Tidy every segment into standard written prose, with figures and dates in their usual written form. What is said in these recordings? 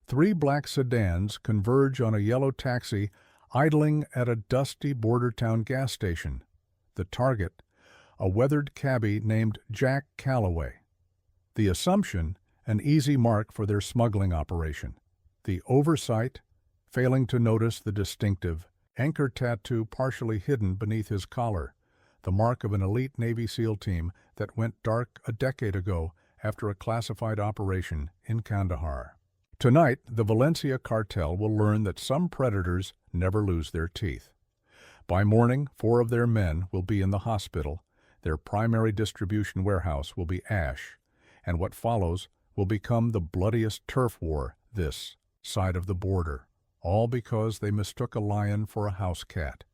Three black sedans converge on a yellow taxi idling at a dusty border town gas station. The target, a weathered cabbie named Jack Calloway. The assumption, an easy mark for their smuggling operation. The oversight, failing to notice the distinctive anchor tattoo partially hidden beneath his collar, the mark of an elite Navy SEAL team that went dark a decade ago after a classified operation in Kandahar. Tonight, the Valencia cartel will learn that some predators never lose their teeth. By morning, 4 of their men will be in the hospital, their primary distribution warehouse will be ash, and what follows will become the bloodiest turf war this side of the border, all because they mistook a lion for a house cat.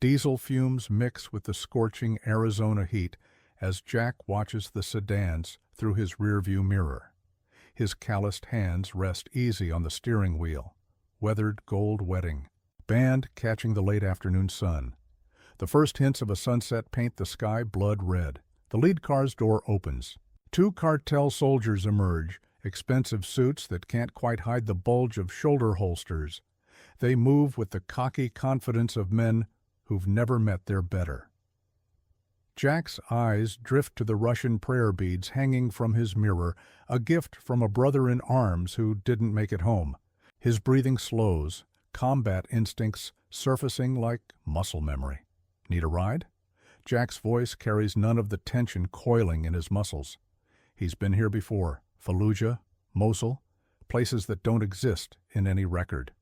Diesel fumes mix with the scorching Arizona heat as Jack watches the sedans through his rearview mirror. His calloused hands rest easy on the steering wheel, weathered gold wedding, band catching the late afternoon sun. The first hints of a sunset paint the sky blood red. The lead car's door opens. 2 cartel soldiers emerge, expensive suits that can't quite hide the bulge of shoulder holsters. They move with the cocky confidence of men who've never met their better. Jack's eyes drift to the Russian prayer beads hanging from his mirror, a gift from a brother in arms who didn't make it home. His breathing slows, combat instincts surfacing like muscle memory. Need a ride? Jack's voice carries none of the tension coiling in his muscles. He's been here before. Fallujah, Mosul, places that don't exist in any record.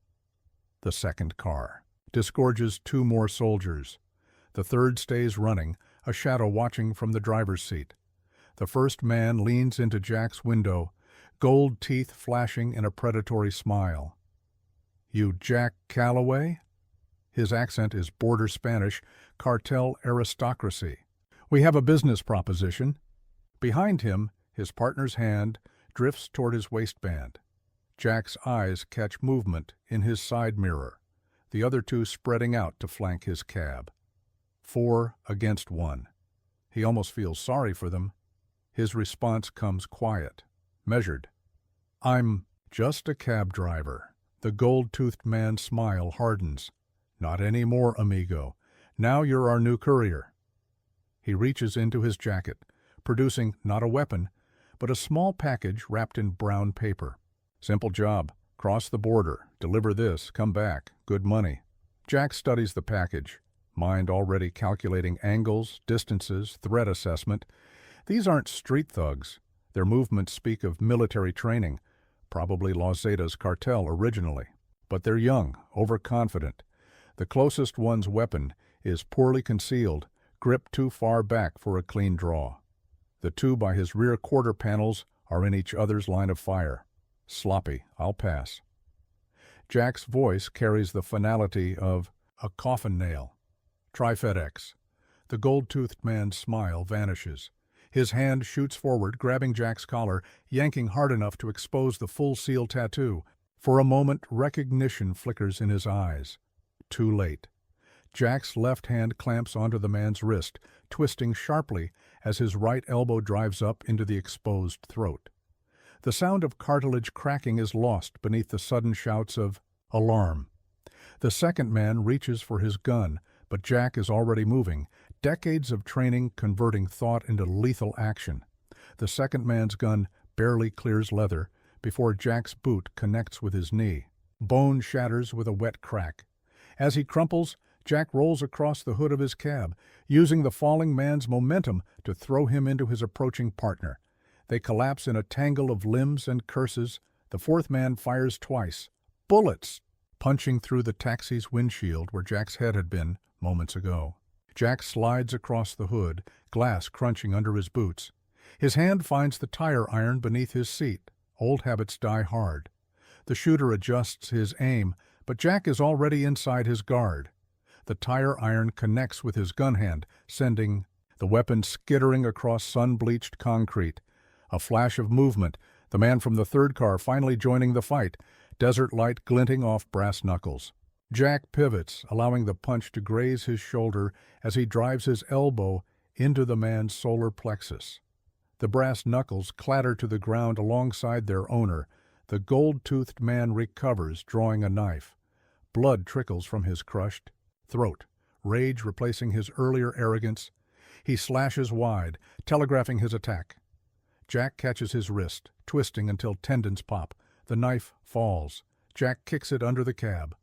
The second car disgorges 2 more soldiers. The third stays running, a shadow watching from the driver's seat. The first man leans into Jack's window, gold teeth flashing in a predatory smile. "You Jack Calloway?" His accent is border Spanish, cartel aristocracy. "We have a business proposition." Behind him, his partner's hand drifts toward his waistband. Jack's eyes catch movement in his side mirror, the other 2 spreading out to flank his cab. 4 against 1. He almost feels sorry for them. His response comes quiet, measured. "I'm just a cab driver." The gold-toothed man's smile hardens. "Not anymore, amigo. Now you're our new courier." He reaches into his jacket, producing not a weapon, but a small package wrapped in brown paper. "Simple job. Cross the border, deliver this, come back. Good money." Jack studies the package, mind already calculating angles, distances, threat assessment. These aren't street thugs. Their movements speak of military training, probably Los Zetas cartel originally. But they're young, overconfident. The closest one's weapon is poorly concealed, gripped too far back for a clean draw. The 2 by his rear quarter panels are in each other's line of fire. "Sloppy, I'll pass." Jack's voice carries the finality of a coffin nail. "Try FedEx." The gold-toothed man's smile vanishes. His hand shoots forward, grabbing Jack's collar, yanking hard enough to expose the full SEAL tattoo. For a moment, recognition flickers in his eyes. Too late. Jack's left hand clamps onto the man's wrist, twisting sharply as his right elbow drives up into the exposed throat. The sound of cartilage cracking is lost beneath the sudden shouts of "Alarm!" The second man reaches for his gun, but Jack is already moving, decades of training converting thought into lethal action. The second man's gun barely clears leather before Jack's boot connects with his knee. Bone shatters with a wet crack. As he crumples, Jack rolls across the hood of his cab, using the falling man's momentum to throw him into his approaching partner. They collapse in a tangle of limbs and curses. The 4th man fires twice. Bullets! Punching through the taxi's windshield where Jack's head had been moments ago. Jack slides across the hood, glass crunching under his boots. His hand finds the tire iron beneath his seat. Old habits die hard. The shooter adjusts his aim, but Jack is already inside his guard. The tire iron connects with his gun hand, sending the weapon skittering across sun-bleached concrete. A flash of movement, the man from the 3rd car finally joining the fight, desert light glinting off brass knuckles. Jack pivots, allowing the punch to graze his shoulder as he drives his elbow into the man's solar plexus. The brass knuckles clatter to the ground alongside their owner, The gold-toothed man recovers, drawing a knife. Blood trickles from his crushed throat, rage replacing his earlier arrogance. He slashes wide, telegraphing his attack. Jack catches his wrist, twisting until tendons pop. The knife falls. Jack kicks it under the cab.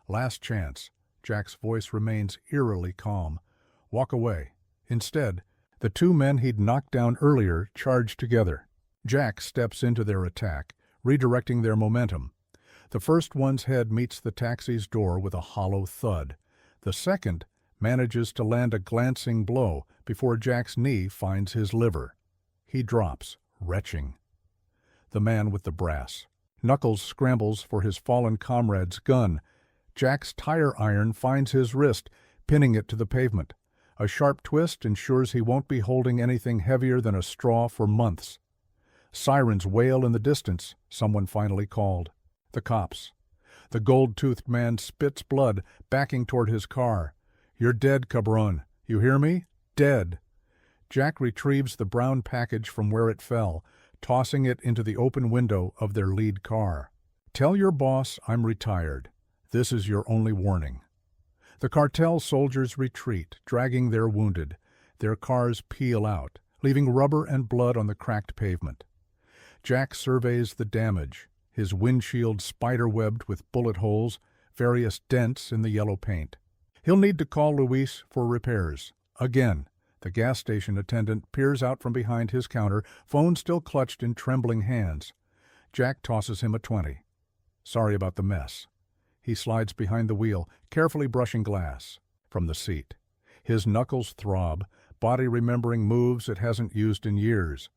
Last chance. Jack's voice remains eerily calm. Walk away. Instead, the two men he'd knocked down earlier charge together. Jack steps into their attack, redirecting their momentum. The first one's head meets the taxi's door with a hollow thud. The second manages to land a glancing blow before Jack's knee finds his liver. He drops, retching. The man with the brass. Knuckles scrambles for his fallen comrade's gun. Jack's tire iron finds his wrist, pinning it to the pavement. A sharp twist ensures he won't be holding anything heavier than a straw for months. Sirens wail in the distance. Someone finally called. The cops. The gold-toothed man spits blood, backing toward his car. You're dead, cabron. You hear me? Dead. Jack retrieves the brown package from where it fell, tossing it into the open window of their lead car. Tell your boss I'm retired. This is your only warning. The cartel soldiers retreat, dragging their wounded. Their cars peel out, leaving rubber and blood on the cracked pavement. Jack surveys the damage, his windshield spider-webbed with bullet holes, various dents in the yellow paint. He'll need to call Luis for repairs. Again, the gas station attendant peers out from behind his counter, phone still clutched in trembling hands. Jack tosses him a 20. Sorry about the mess. He slides behind the wheel, carefully brushing glass from the seat. His knuckles throb, body remembering moves it hasn't used in years.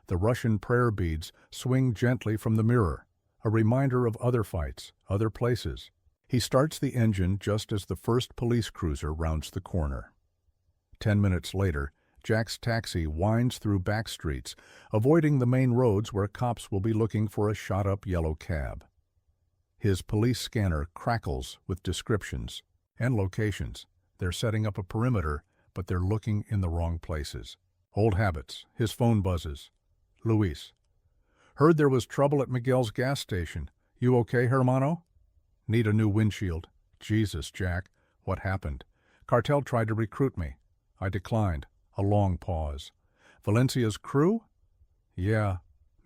The Russian prayer beads swing gently from the mirror, a reminder of other fights, other places. He starts the engine just as the first police cruiser rounds the corner. 10 minutes later, Jack's taxi winds through back streets, avoiding the main roads where cops will be looking for a shot-up yellow cab. His police scanner crackles with descriptions and locations. They're setting up a perimeter, but they're looking in the wrong places. Old habits. His phone buzzes. Luis. Heard there was trouble at Miguel's gas station. You okay, hermano? Need a new windshield. Jesus, Jack. What happened? Cartel tried to recruit me. I declined. A long pause. Valencia's crew? Yeah.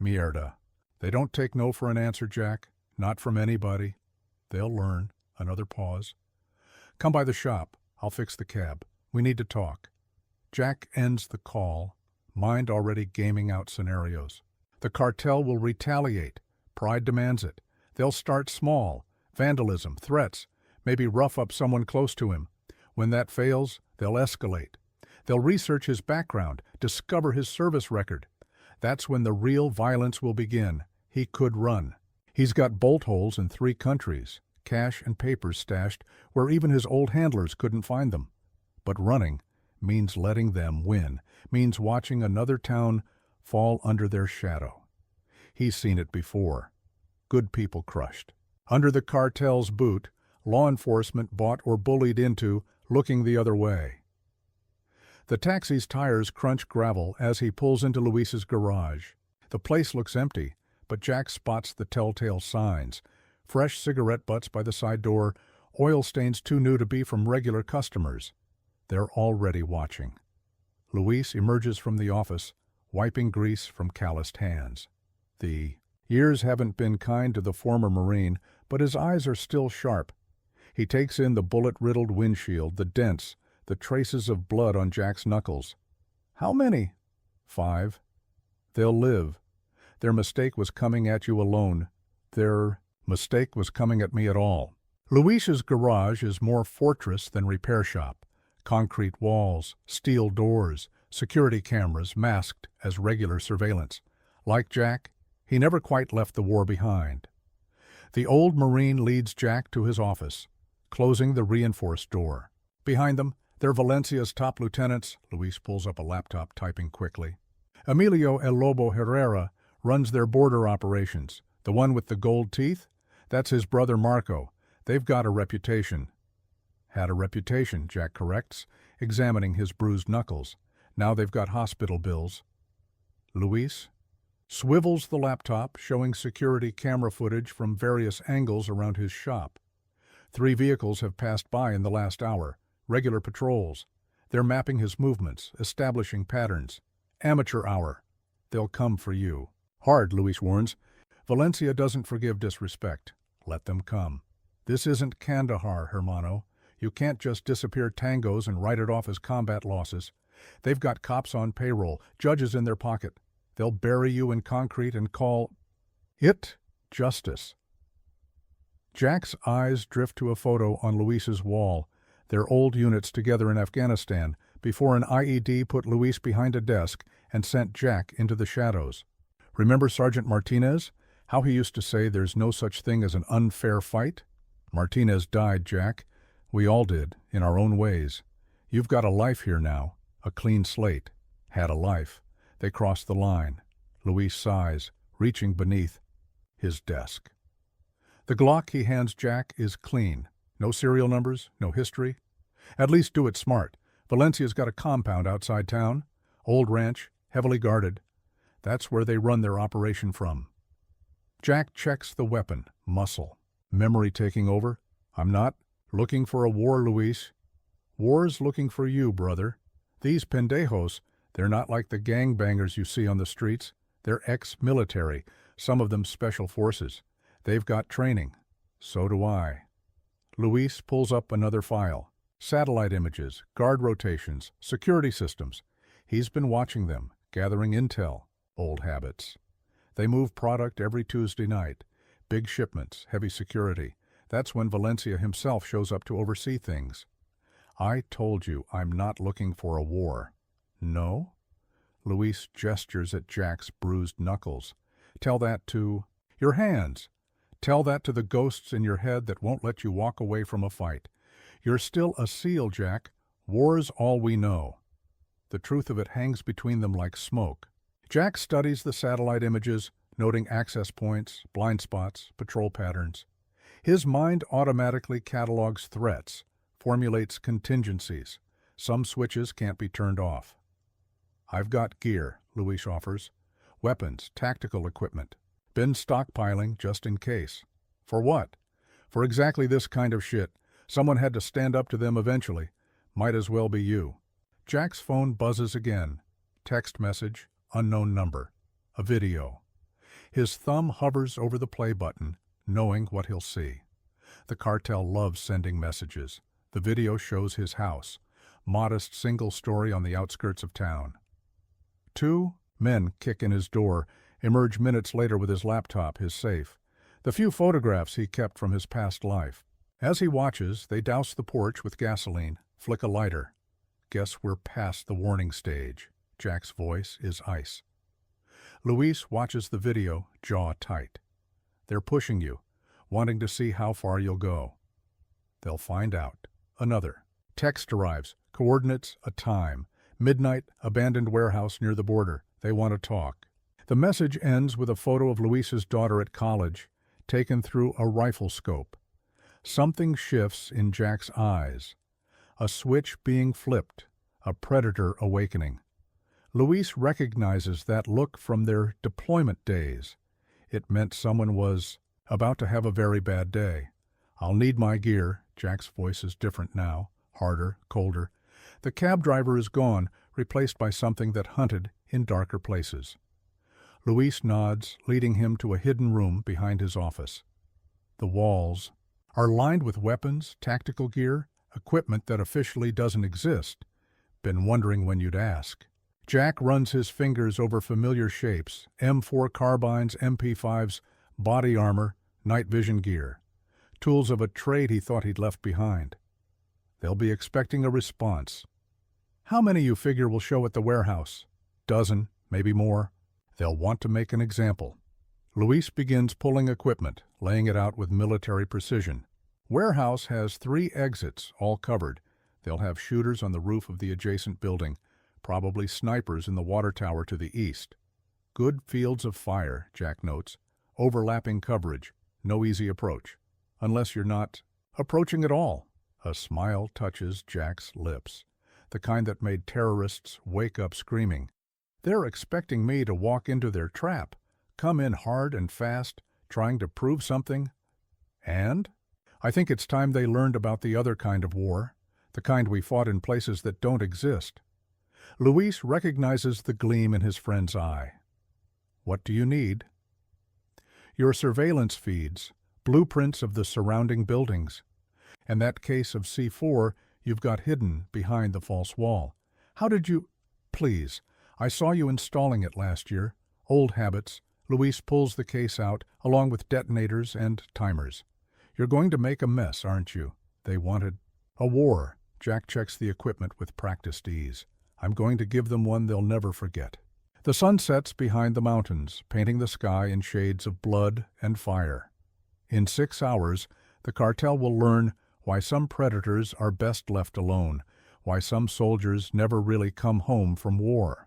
Mierda. They don't take no for an answer, Jack. Not from anybody. They'll learn. Another pause. Come by the shop. I'll fix the cab. We need to talk. Jack ends the call, mind already gaming out scenarios. The cartel will retaliate. Pride demands it. They'll start small. Vandalism, threats, maybe rough up someone close to him. When that fails, they'll escalate. They'll research his background, discover his service record. That's when the real violence will begin. He could run. He's got bolt holes in 3 countries, cash and papers stashed where even his old handlers couldn't find them. But running means letting them win, means watching another town fall under their shadow. He's seen it before. Good people crushed. Under the cartel's boot, law enforcement bought or bullied into, looking the other way. The taxi's tires crunch gravel as he pulls into Luis's garage. The place looks empty, but Jack spots the telltale signs. Fresh cigarette butts by the side door, oil stains too new to be from regular customers. They're already watching. Luis emerges from the office, wiping grease from calloused hands. The years haven't been kind to the former Marine, but his eyes are still sharp. He takes in the bullet-riddled windshield, the dents, the traces of blood on Jack's knuckles. How many? 5. They'll live. Their mistake was coming at you alone. Their mistake was coming at me at all. Luis's garage is more fortress than repair shop. Concrete walls, steel doors, security cameras masked as regular surveillance. Like Jack, he never quite left the war behind. The old Marine leads Jack to his office, closing the reinforced door. Behind them, they're Valencia's top lieutenants. Luis pulls up a laptop, typing quickly. Emilio El Lobo Herrera runs their border operations. The one with the gold teeth? That's his brother Marco. They've got a reputation. Had a reputation, Jack corrects, examining his bruised knuckles. Now they've got hospital bills. Luis? swivels the laptop, showing security camera footage from various angles around his shop. 3 vehicles have passed by in the last hour, regular patrols. They're mapping his movements, establishing patterns. Amateur hour. They'll come for you. Hard, Luis warns. Valencia doesn't forgive disrespect. Let them come. This isn't Kandahar, hermano. You can't just disappear tangos and write it off as combat losses. They've got cops on payroll, judges in their pocket. They'll bury you in concrete and call it justice. Jack's eyes drift to a photo on Luis's wall, their old units together in Afghanistan, before an IED put Luis behind a desk and sent Jack into the shadows. Remember Sergeant Martinez? How he used to say there's no such thing as an unfair fight? Martinez died, Jack. We all did, in our own ways. You've got a life here now, a clean slate. Had a life. They crossed the line. Luis sighs, reaching beneath his desk. The Glock he hands Jack is clean. No serial numbers, no history. At least do it smart. Valencia's got a compound outside town. Old ranch, heavily guarded. That's where they run their operation from. Jack checks the weapon, muscle. Memory taking over. I'm not looking for a war, Luis. War's looking for you, brother. These pendejos, they're not like the gangbangers you see on the streets. They're ex-military, some of them special forces. They've got training. So do I. Luis pulls up another file. Satellite images, guard rotations, security systems. He's been watching them, gathering intel. Old habits. They move product every Tuesday night. Big shipments, heavy security. That's when Valencia himself shows up to oversee things. I told you I'm not looking for a war. No? Luis gestures at Jack's bruised knuckles. Tell that to your hands. Tell that to the ghosts in your head that won't let you walk away from a fight. You're still a SEAL, Jack. War's all we know. The truth of it hangs between them like smoke. Jack studies the satellite images, noting access points, blind spots, patrol patterns. His mind automatically catalogs threats, formulates contingencies. Some switches can't be turned off. I've got gear, Luis offers. Weapons, tactical equipment. Been stockpiling just in case. For what? For exactly this kind of shit. Someone had to stand up to them eventually. Might as well be you. Jack's phone buzzes again. Text message, unknown number. A video. His thumb hovers over the play button, knowing what he'll see. The cartel loves sending messages. The video shows his house. Modest single story on the outskirts of town. 2 men kick in his door, emerge minutes later with his laptop, his safe. The few photographs he kept from his past life. As he watches, they douse the porch with gasoline, flick a lighter. Guess we're past the warning stage. Jack's voice is ice. Luis watches the video, jaw tight. They're pushing you, wanting to see how far you'll go. They'll find out. Another. Text arrives. Coordinates, a time. Midnight, abandoned warehouse near the border. They want to talk. The message ends with a photo of Luis's daughter at college, taken through a rifle scope. Something shifts in Jack's eyes. A switch being flipped, a predator awakening. Luis recognizes that look from their deployment days. It meant someone was about to have a very bad day. I'll need my gear. Jack's voice is different now, harder, colder. The cab driver is gone, replaced by something that hunted in darker places. Luis nods, leading him to a hidden room behind his office. The walls are lined with weapons, tactical gear, equipment that officially doesn't exist. Been wondering when you'd ask. Jack runs his fingers over familiar shapes, M4 carbines, MP5s, body armor, night vision gear. Tools of a trade he thought he'd left behind. They'll be expecting a response. How many you figure will show at the warehouse? Dozen, maybe more. They'll want to make an example. Luis begins pulling equipment, laying it out with military precision. Warehouse has 3 exits, all covered. They'll have shooters on the roof of the adjacent building, probably snipers in the water tower to the east. Good fields of fire, Jack notes. Overlapping coverage. No easy approach. Unless you're not approaching at all. A smile touches Jack's lips, the kind that made terrorists wake up screaming. They're expecting me to walk into their trap. come in hard and fast, trying to prove something. And I think it's time they learned about the other kind of war, the kind we fought in places that don't exist. Luis recognizes the gleam in his friend's eye. What do you need? Your surveillance feeds, blueprints of the surrounding buildings, and that case of C4 you've got hidden behind the false wall. How did you... Please, I saw you installing it last year. Old habits. Luis pulls the case out, along with detonators and timers. You're going to make a mess, aren't you? They wanted a war. Jack checks the equipment with practiced ease. I'm going to give them one they'll never forget. The sun sets behind the mountains, painting the sky in shades of blood and fire. In 6 hours, the cartel will learn why some predators are best left alone, why some soldiers never really come home from war.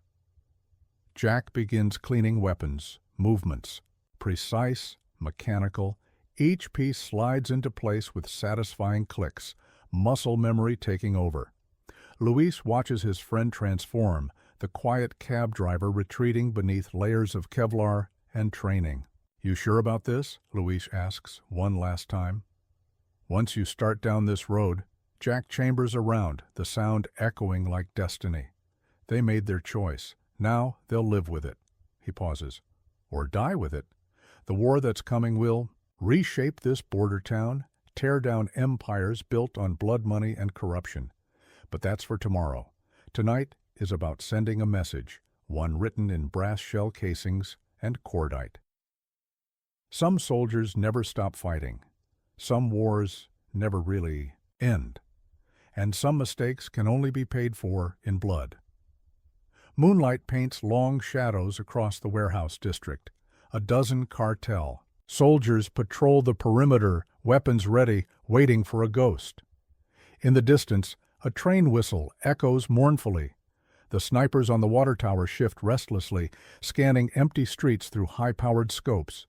Jack begins cleaning weapons, movements, precise, mechanical. Each piece slides into place with satisfying clicks, muscle memory taking over. Luis watches his friend transform, the quiet cab driver retreating beneath layers of Kevlar and training. You sure about this? Luis asks one last time. Once you start down this road, Jack chambers around, the sound echoing like destiny. They made their choice. Now they'll live with it. He pauses. Or die with it. The war that's coming will reshape this border town, tear down empires built on blood money and corruption. But that's for tomorrow. Tonight is about sending a message, one written in brass shell casings and cordite. Some soldiers never stop fighting. Some wars never really end. And some mistakes can only be paid for in blood. Moonlight paints long shadows across the warehouse district. A dozen cartel. Soldiers patrol the perimeter, weapons ready, waiting for a ghost. In the distance, a train whistle echoes mournfully. The snipers on the water tower shift restlessly, scanning empty streets through high-powered scopes.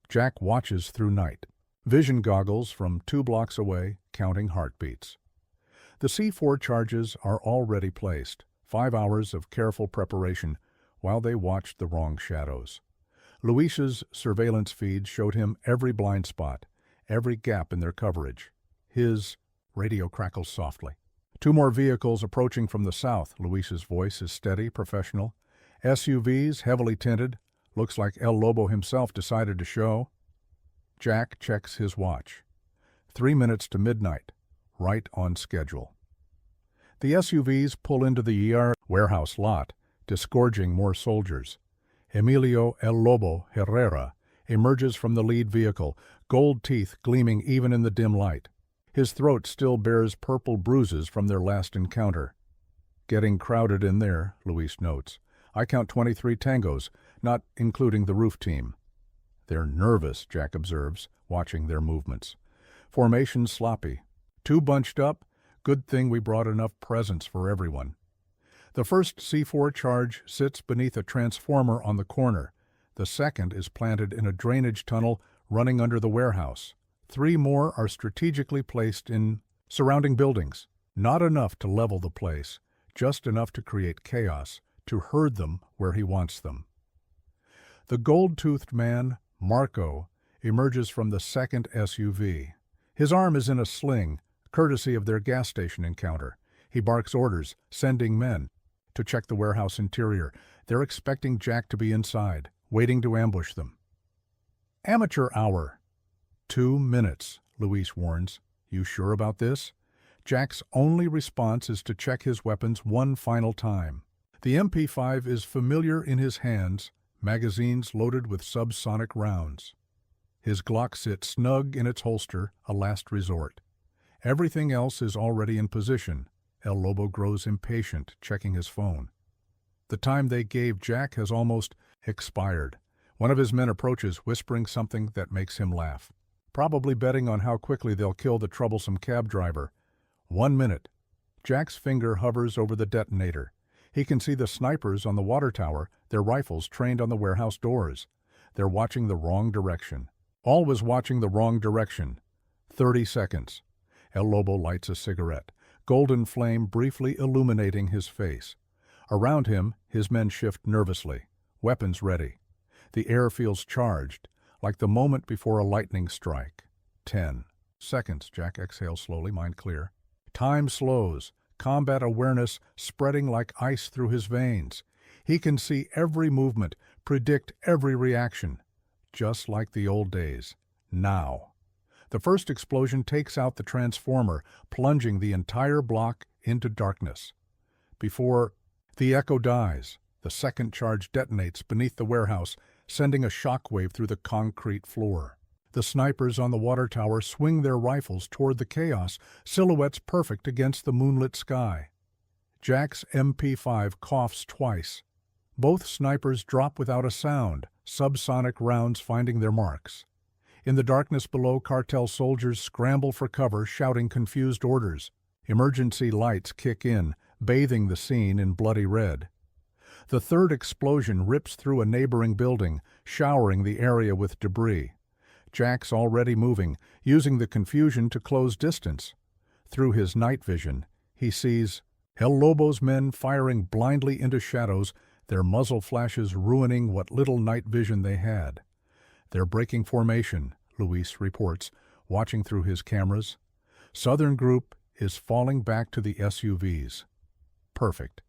Jack watches through night. Vision goggles from 2 blocks away, counting heartbeats. The C4 charges are already placed. 5 hours of careful preparation while they watched the wrong shadows. Luis's surveillance feed showed him every blind spot, every gap in their coverage. His radio crackles softly. 2 more vehicles approaching from the south. Luis's voice is steady, professional. SUVs, heavily tinted. Looks like El Lobo himself decided to show. Jack checks his watch. 3 minutes to midnight. Right on schedule. The SUVs pull into the warehouse lot, disgorging more soldiers. Emilio El Lobo Herrera emerges from the lead vehicle, gold teeth gleaming even in the dim light. His throat still bears purple bruises from their last encounter. Getting crowded in there, Luis notes. I count 23 tangos, not including the roof team. They're nervous, Jack observes, watching their movements. Formation sloppy. 2 bunched up. Good thing we brought enough presents for everyone. The first C4 charge sits beneath a transformer on the corner. The second is planted in a drainage tunnel running under the warehouse. 3 more are strategically placed in surrounding buildings. Not enough to level the place, just enough to create chaos, to herd them where he wants them. The gold-toothed man, Marco, emerges from the second SUV. His arm is in a sling, courtesy of their gas station encounter. He barks orders, sending men to check the warehouse interior. They're expecting Jack to be inside, waiting to ambush them. Amateur hour. 2 minutes, Luis warns. You sure about this? Jack's only response is to check his weapons one final time. The MP5 is familiar in his hands, magazines loaded with subsonic rounds. His Glock sits snug in its holster, a last resort. Everything else is already in position. El Lobo grows impatient, checking his phone. The time they gave Jack has almost expired. One of his men approaches, whispering something that makes him laugh. Probably betting on how quickly they'll kill the troublesome cab driver. 1 minute. Jack's finger hovers over the detonator. He can see the snipers on the water tower, their rifles trained on the warehouse doors. They're watching the wrong direction. Always watching the wrong direction. 30 seconds. El Lobo lights a cigarette, golden flame briefly illuminating his face. Around him, his men shift nervously, weapons ready. The air feels charged, like the moment before a lightning strike. 10 seconds. Jack exhales slowly, mind clear. Time slows, combat awareness spreading like ice through his veins. He can see every movement, predict every reaction. Just like the old days. Now. The first explosion takes out the transformer, plunging the entire block into darkness. Before the echo dies, the second charge detonates beneath the warehouse, sending a shockwave through the concrete floor. The snipers on the water tower swing their rifles toward the chaos, silhouettes perfect against the moonlit sky. Jack's MP5 coughs twice. Both snipers drop without a sound, subsonic rounds finding their marks. In the darkness below, Cartel soldiers scramble for cover, shouting confused orders. Emergency lights kick in, bathing the scene in bloody red. The third explosion rips through a neighboring building, showering the area with debris. Jack's already moving, using the confusion to close distance. Through his night vision, he sees El Lobo's men firing blindly into shadows, their muzzle flashes ruining what little night vision they had. They're breaking formation, Luis reports, watching through his cameras. Southern group is falling back to the SUVs. Perfect.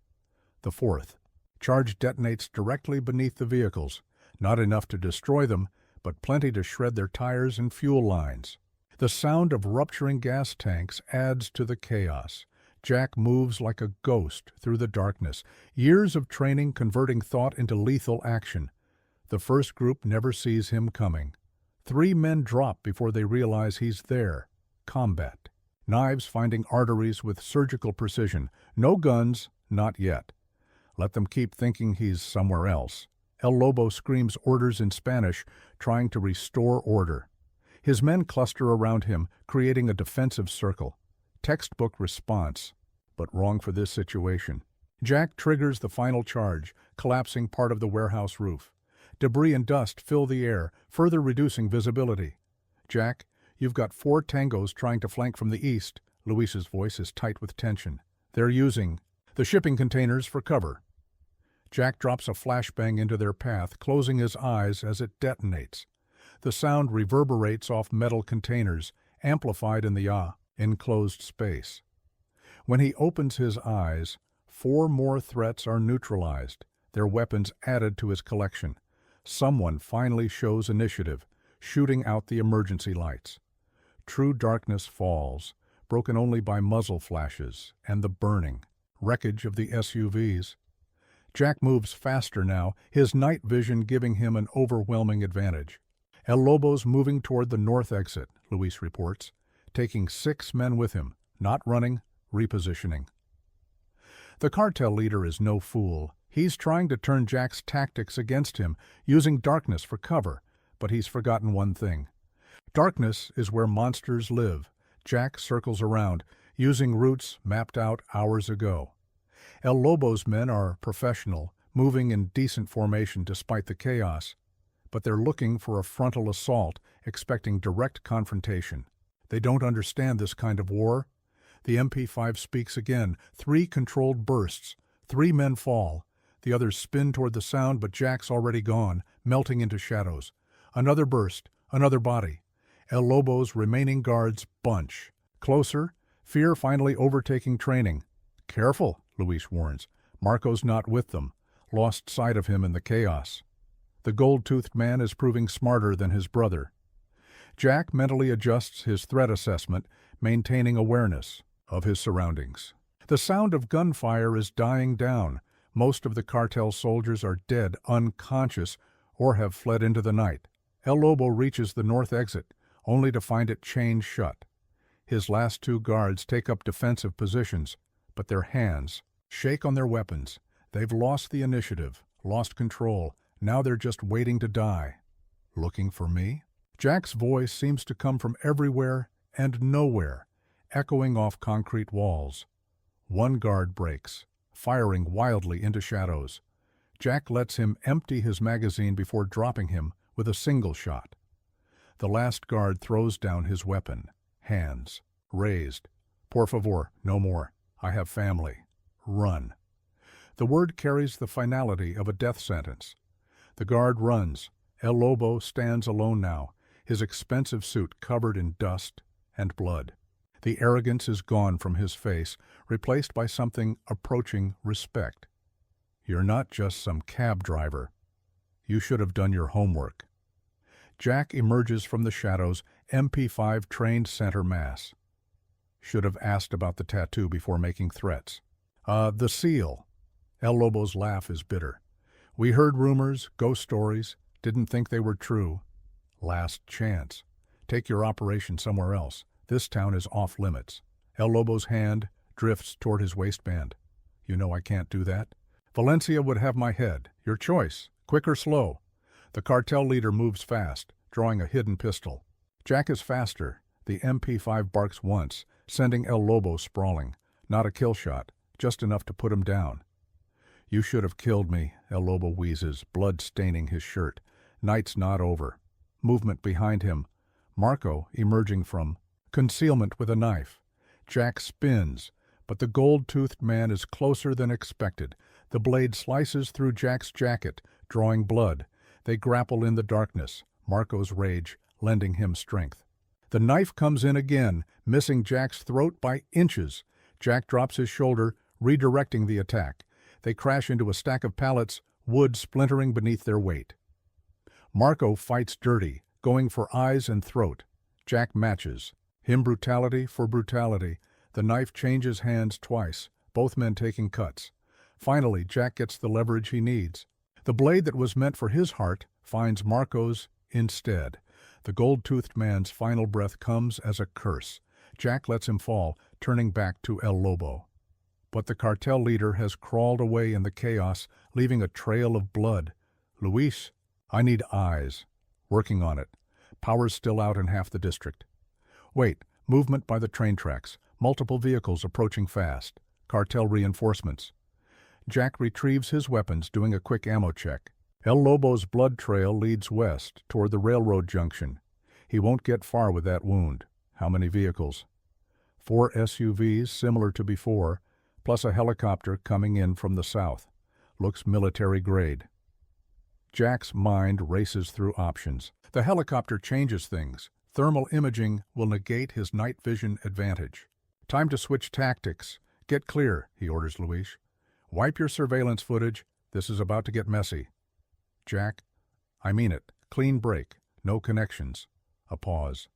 The fourth. Charge detonates directly beneath the vehicles, not enough to destroy them, but plenty to shred their tires and fuel lines. The sound of rupturing gas tanks adds to the chaos. Jack moves like a ghost through the darkness, years of training converting thought into lethal action. The first group never sees him coming. 3 men drop before they realize he's there. Combat. Knives finding arteries with surgical precision. No guns, not yet. Let them keep thinking he's somewhere else. El Lobo screams orders in Spanish, trying to restore order. His men cluster around him, creating a defensive circle. Textbook response, but wrong for this situation. Jack triggers the final charge, collapsing part of the warehouse roof. Debris and dust fill the air, further reducing visibility. Jack, you've got 4 tangos trying to flank from the east. Luis's voice is tight with tension. They're using the shipping containers for cover. Jack drops a flashbang into their path, closing his eyes as it detonates. The sound reverberates off metal containers, amplified in the enclosed space. When he opens his eyes, 4 more threats are neutralized, their weapons added to his collection. Someone finally shows initiative, shooting out the emergency lights. True darkness falls, broken only by muzzle flashes and the burning wreckage of the SUVs. Jack moves faster now, his night vision giving him an overwhelming advantage. El Lobo's moving toward the north exit, Luis reports, taking 6 men with him, not running, repositioning. The cartel leader is no fool. He's trying to turn Jack's tactics against him, using darkness for cover, but he's forgotten one thing. Darkness is where monsters live. Jack circles around, using routes mapped out hours ago. El Lobo's men are professional, moving in decent formation despite the chaos, but they're looking for a frontal assault, expecting direct confrontation. They don't understand this kind of war. The MP5 speaks again, 3 controlled bursts. 3 men fall. The others spin toward the sound, but Jack's already gone, melting into shadows. Another burst, another body. El Lobo's remaining guards bunch. Closer, fear finally overtaking training. Careful, Luis warns. Marco's not with them. Lost sight of him in the chaos. The gold-toothed man is proving smarter than his brother. Jack mentally adjusts his threat assessment, maintaining awareness of his surroundings. The sound of gunfire is dying down. Most of the cartel soldiers are dead, unconscious, or have fled into the night. El Lobo reaches the north exit, only to find it chained shut. His last 2 guards take up defensive positions, but their hands shake on their weapons. They've lost the initiative, lost control. Now they're just waiting to die. Looking for me? Jack's voice seems to come from everywhere and nowhere, echoing off concrete walls. One guard breaks, firing wildly into shadows. Jack lets him empty his magazine before dropping him with a single shot. The last guard throws down his weapon, hands raised. Por favor, no more. I have family. Run. The word carries the finality of a death sentence. The guard runs. El Lobo stands alone now, his expensive suit covered in dust and blood. The arrogance is gone from his face, replaced by something approaching respect. You're not just some cab driver. You should have done your homework. Jack emerges from the shadows, MP5 trained center mass. Should have asked about the tattoo before making threats. The seal. El Lobo's laugh is bitter. We heard rumors, ghost stories, didn't think they were true. Last chance. Take your operation somewhere else. This town is off limits. El Lobo's hand drifts toward his waistband. You know I can't do that. Valencia would have my head. Your choice. Quick or slow. The cartel leader moves fast, drawing a hidden pistol. Jack is faster. The MP5 barks once, sending El Lobo sprawling. Not a kill shot, just enough to put him down. You should have killed me, El Lobo wheezes, blood staining his shirt. Night's not over. Movement behind him. Marco emerging from concealment with a knife. Jack spins, but the gold-toothed man is closer than expected. The blade slices through Jack's jacket, drawing blood. They grapple in the darkness, Marco's rage lending him strength. The knife comes in again, missing Jack's throat by inches. Jack drops his shoulder, redirecting the attack. They crash into a stack of pallets, wood splintering beneath their weight. Marco fights dirty, going for eyes and throat. Jack matches. Him brutality for brutality. The knife changes hands twice, both men taking cuts. Finally, Jack gets the leverage he needs. The blade that was meant for his heart finds Marco's instead. The gold-toothed man's final breath comes as a curse. Jack lets him fall, turning back to El Lobo. But the cartel leader has crawled away in the chaos, leaving a trail of blood. Luis, I need eyes. Working on it. Power's still out in half the district. Wait, movement by the train tracks. Multiple vehicles approaching fast. Cartel reinforcements. Jack retrieves his weapons, doing a quick ammo check. El Lobo's blood trail leads west, toward the railroad junction. He won't get far with that wound. How many vehicles? 4 SUVs, similar to before, plus a helicopter coming in from the south. Looks military grade. Jack's mind races through options. The helicopter changes things. Thermal imaging will negate his night vision advantage. Time to switch tactics. Get clear, he orders Luis. Wipe your surveillance footage. This is about to get messy. Jack, I mean it. Clean break. No connections. A pause.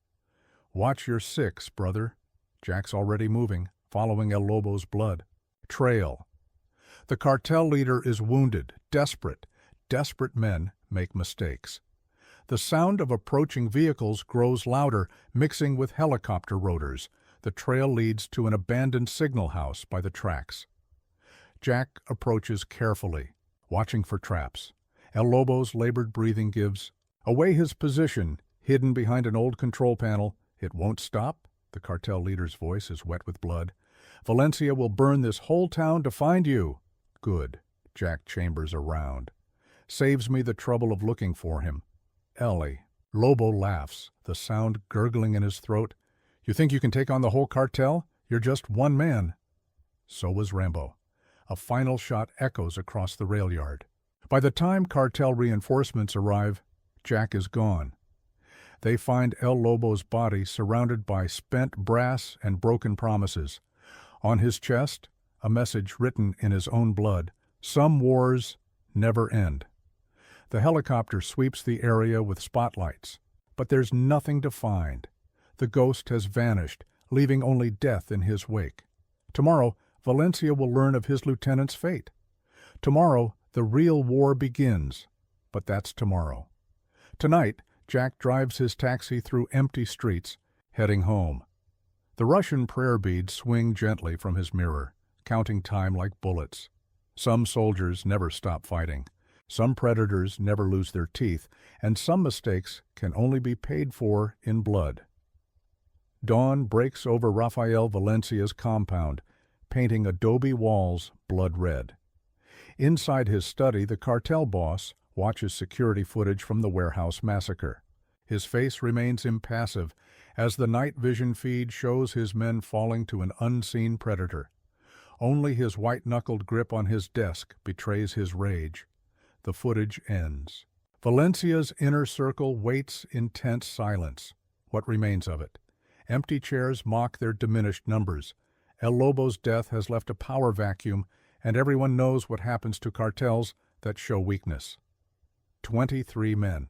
Watch your 6, brother. Jack's already moving, following El Lobo's blood. Trail. The cartel leader is wounded, desperate. Desperate men make mistakes. The sound of approaching vehicles grows louder, mixing with helicopter rotors. The trail leads to an abandoned signal house by the tracks. Jack approaches carefully, watching for traps. El Lobo's labored breathing gives away his position, hidden behind an old control panel. It won't stop. The cartel leader's voice is wet with blood. Valencia will burn this whole town to find you. Good. Jack chambers around. Saves me the trouble of looking for him. Ellie. Lobo laughs, the sound gurgling in his throat. You think you can take on the whole cartel? You're just one man. So was Rambo. A final shot echoes across the rail yard. By the time cartel reinforcements arrive, Jack is gone. They find El Lobo's body surrounded by spent brass and broken promises. On his chest, a message written in his own blood. Some wars never end. The helicopter sweeps the area with spotlights, but there's nothing to find. The ghost has vanished, leaving only death in his wake. Tomorrow, Valencia will learn of his lieutenant's fate. Tomorrow, the real war begins, but that's tomorrow. Tonight, Jack drives his taxi through empty streets, heading home. The Russian prayer beads swing gently from his mirror, counting time like bullets. Some soldiers never stop fighting. Some predators never lose their teeth, and some mistakes can only be paid for in blood. Dawn breaks over Rafael Valencia's compound, painting adobe walls blood red. Inside his study, the cartel boss watches security footage from the warehouse massacre. His face remains impassive as the night vision feed shows his men falling to an unseen predator. Only his white-knuckled grip on his desk betrays his rage. The footage ends. Valencia's inner circle waits in tense silence. What remains of it? Empty chairs mock their diminished numbers. El Lobo's death has left a power vacuum, and everyone knows what happens to cartels that show weakness. 23 men.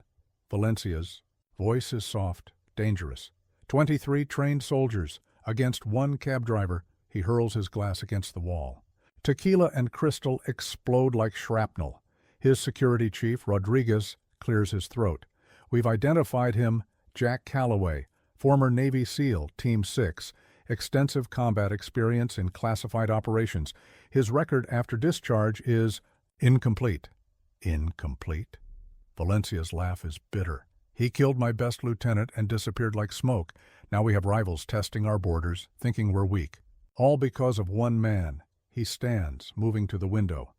Valencia's voice is soft, dangerous. 23 trained soldiers. Against one cab driver, he hurls his glass against the wall. Tequila and crystal explode like shrapnel. His security chief, Rodriguez, clears his throat. We've identified him, Jack Calloway, former Navy SEAL, Team 6, extensive combat experience in classified operations. His record after discharge is incomplete. Incomplete? Valencia's laugh is bitter. He killed my best lieutenant and disappeared like smoke. Now we have rivals testing our borders, thinking we're weak. All because of one man. He stands, moving to the window.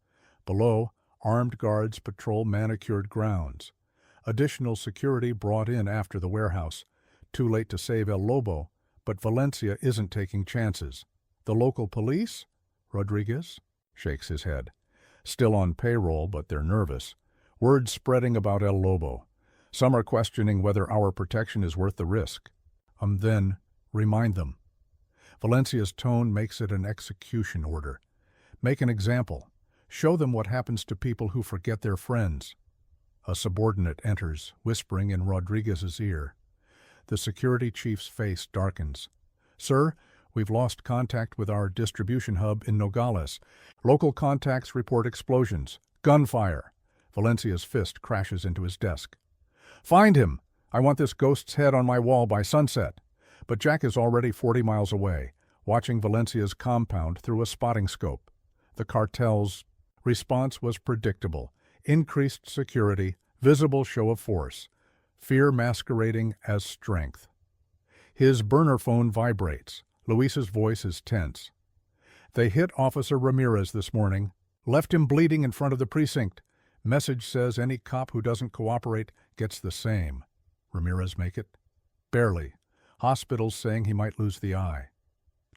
Below, armed guards patrol manicured grounds. Additional security brought in after the warehouse. Too late to save El Lobo, but Valencia isn't taking chances. The local police? Rodriguez shakes his head. Still on payroll, but they're nervous. Word spreading about El Lobo. Some are questioning whether our protection is worth the risk. Then remind them. Valencia's tone makes it an execution order. Make an example. Show them what happens to people who forget their friends. A subordinate enters, whispering in Rodriguez's ear. The security chief's face darkens. Sir, we've lost contact with our distribution hub in Nogales. Local contacts report explosions. Gunfire. Valencia's fist crashes into his desk. Find him! I want this ghost's head on my wall by sunset. But Jack is already 40 miles away, watching Valencia's compound through a spotting scope. The cartel's response was predictable. Increased security, visible show of force, fear masquerading as strength. His burner phone vibrates. Luis's voice is tense. They hit Officer Ramirez this morning, left him bleeding in front of the precinct. Message says any cop who doesn't cooperate gets the same. Ramirez make it? Barely. Hospitals saying he might lose the eye.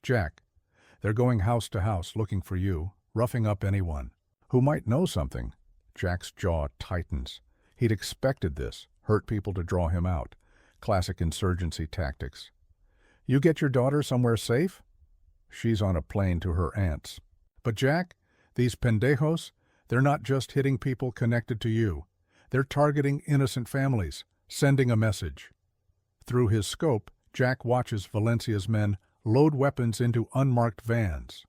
Jack, they're going house to house looking for you, roughing up anyone who might know something. Jack's jaw tightens. He'd expected this, hurt people to draw him out. Classic insurgency tactics. You get your daughter somewhere safe? She's on a plane to her aunt's. But Jack, these pendejos, they're not just hitting people connected to you. They're targeting innocent families, sending a message. Through his scope, Jack watches Valencia's men load weapons into unmarked vans.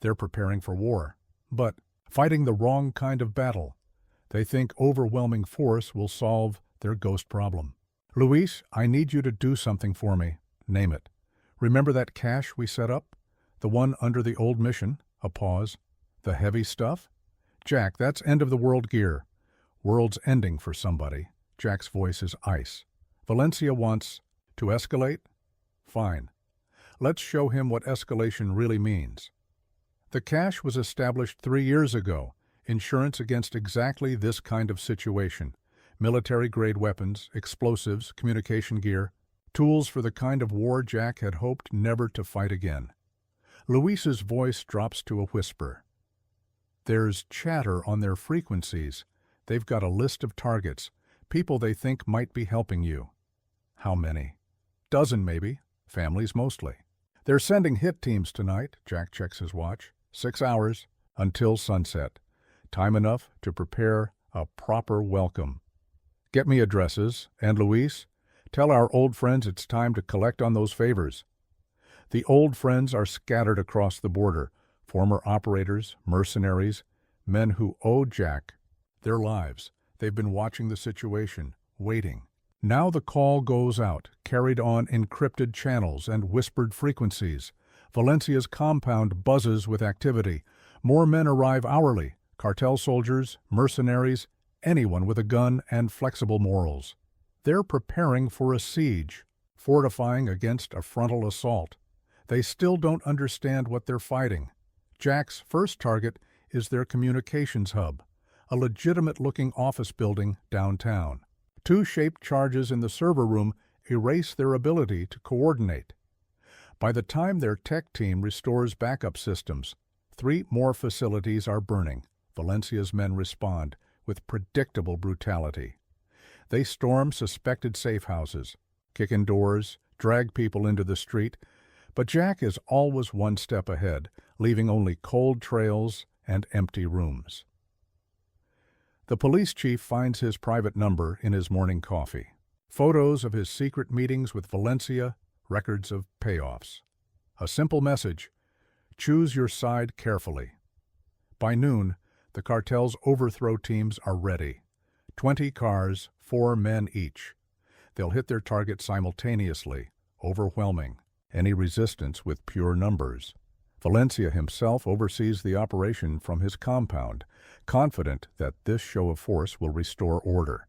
They're preparing for war, but fighting the wrong kind of battle. They think overwhelming force will solve their ghost problem. Luis, I need you to do something for me. Name it. Remember that cache we set up? The one under the old mission? A pause. The heavy stuff? Jack, that's end-of-the-world gear. World's ending for somebody. Jack's voice is ice. Valencia wants to escalate? Fine. Let's show him what escalation really means. The cache was established 3 years ago. Insurance against exactly this kind of situation. Military-grade weapons, explosives, communication gear, tools for the kind of war Jack had hoped never to fight again. Luis's voice drops to a whisper. There's chatter on their frequencies. They've got a list of targets, people they think might be helping you. How many? Dozen, maybe. Families mostly. They're sending hit teams tonight. Jack checks his watch. 6 hours until sunset. Time enough to prepare a proper welcome. Get me addresses, and Luis, tell our old friends it's time to collect on those favors. The old friends are scattered across the border. Former operators, mercenaries, men who owe Jack their lives. They've been watching the situation, waiting. Now the call goes out, carried on encrypted channels and whispered frequencies. Valencia's compound buzzes with activity. More men arrive hourly. Cartel soldiers, mercenaries, anyone with a gun and flexible morals. They're preparing for a siege, fortifying against a frontal assault. They still don't understand what they're fighting. Jack's first target is their communications hub, a legitimate-looking office building downtown. 2 shaped charges in the server room erase their ability to coordinate. By the time their tech team restores backup systems, 3 more facilities are burning. Valencia's men respond with predictable brutality. They storm suspected safe houses, kick in doors, drag people into the street, but Jack is always one step ahead, leaving only cold trails and empty rooms. The police chief finds his private number in his morning coffee. Photos of his secret meetings with Valencia, records of payoffs. A simple message: choose your side carefully. By noon, the cartel's overthrow teams are ready. 20 cars, 4 men each. They'll hit their target simultaneously, overwhelming any resistance with pure numbers. Valencia himself oversees the operation from his compound, confident that this show of force will restore order.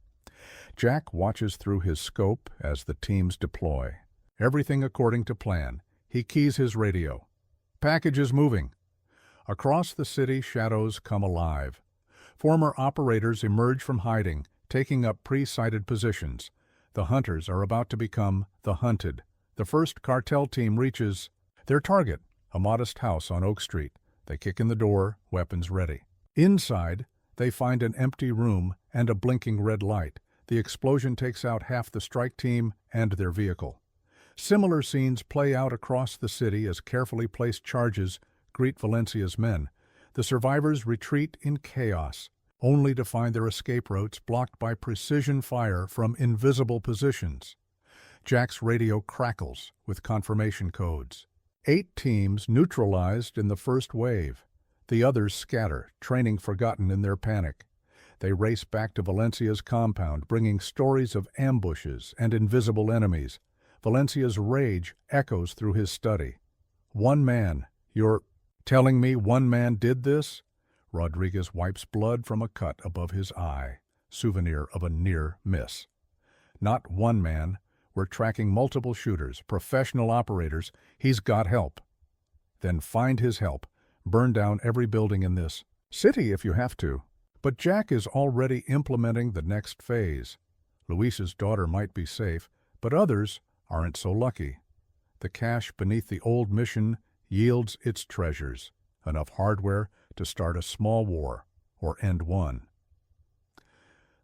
Jack watches through his scope as the teams deploy. Everything according to plan. He keys his radio. Package is moving. Across the city, shadows come alive. Former operators emerge from hiding, taking up pre-sighted positions. The hunters are about to become the hunted. The first cartel team reaches their target, a modest house on Oak Street. They kick in the door, weapons ready. Inside, they find an empty room and a blinking red light. The explosion takes out half the strike team and their vehicle. Similar scenes play out across the city as carefully placed charges greet Valencia's men. The survivors retreat in chaos, only to find their escape routes blocked by precision fire from invisible positions. Jack's radio crackles with confirmation codes. 8 teams neutralized in the first wave. The others scatter, training forgotten in their panic. They race back to Valencia's compound, bringing stories of ambushes and invisible enemies. Valencia's rage echoes through his study. "One man, you're telling me one man did this?" Rodriguez wipes blood from a cut above his eye, souvenir of a near miss. "Not one man. We're tracking multiple shooters, professional operators. He's got help." "Then find his help. Burn down every building in this city if you have to." But Jack is already implementing the next phase. Luis's daughter might be safe, but others aren't so lucky. The cache beneath the old mission yields its treasures, enough hardware to start a small war or end one.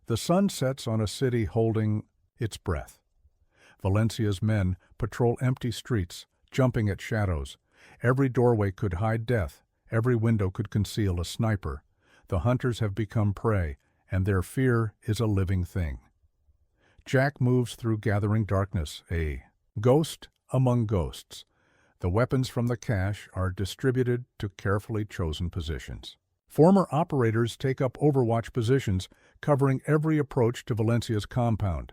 The sun sets on a city holding its breath. Valencia's men patrol empty streets, jumping at shadows. Every doorway could hide death. Every window could conceal a sniper. The hunters have become prey, and their fear is a living thing. Jack moves through gathering darkness, a ghost among ghosts. The weapons from the cache are distributed to carefully chosen positions. Former operators take up overwatch positions, covering every approach to Valencia's compound.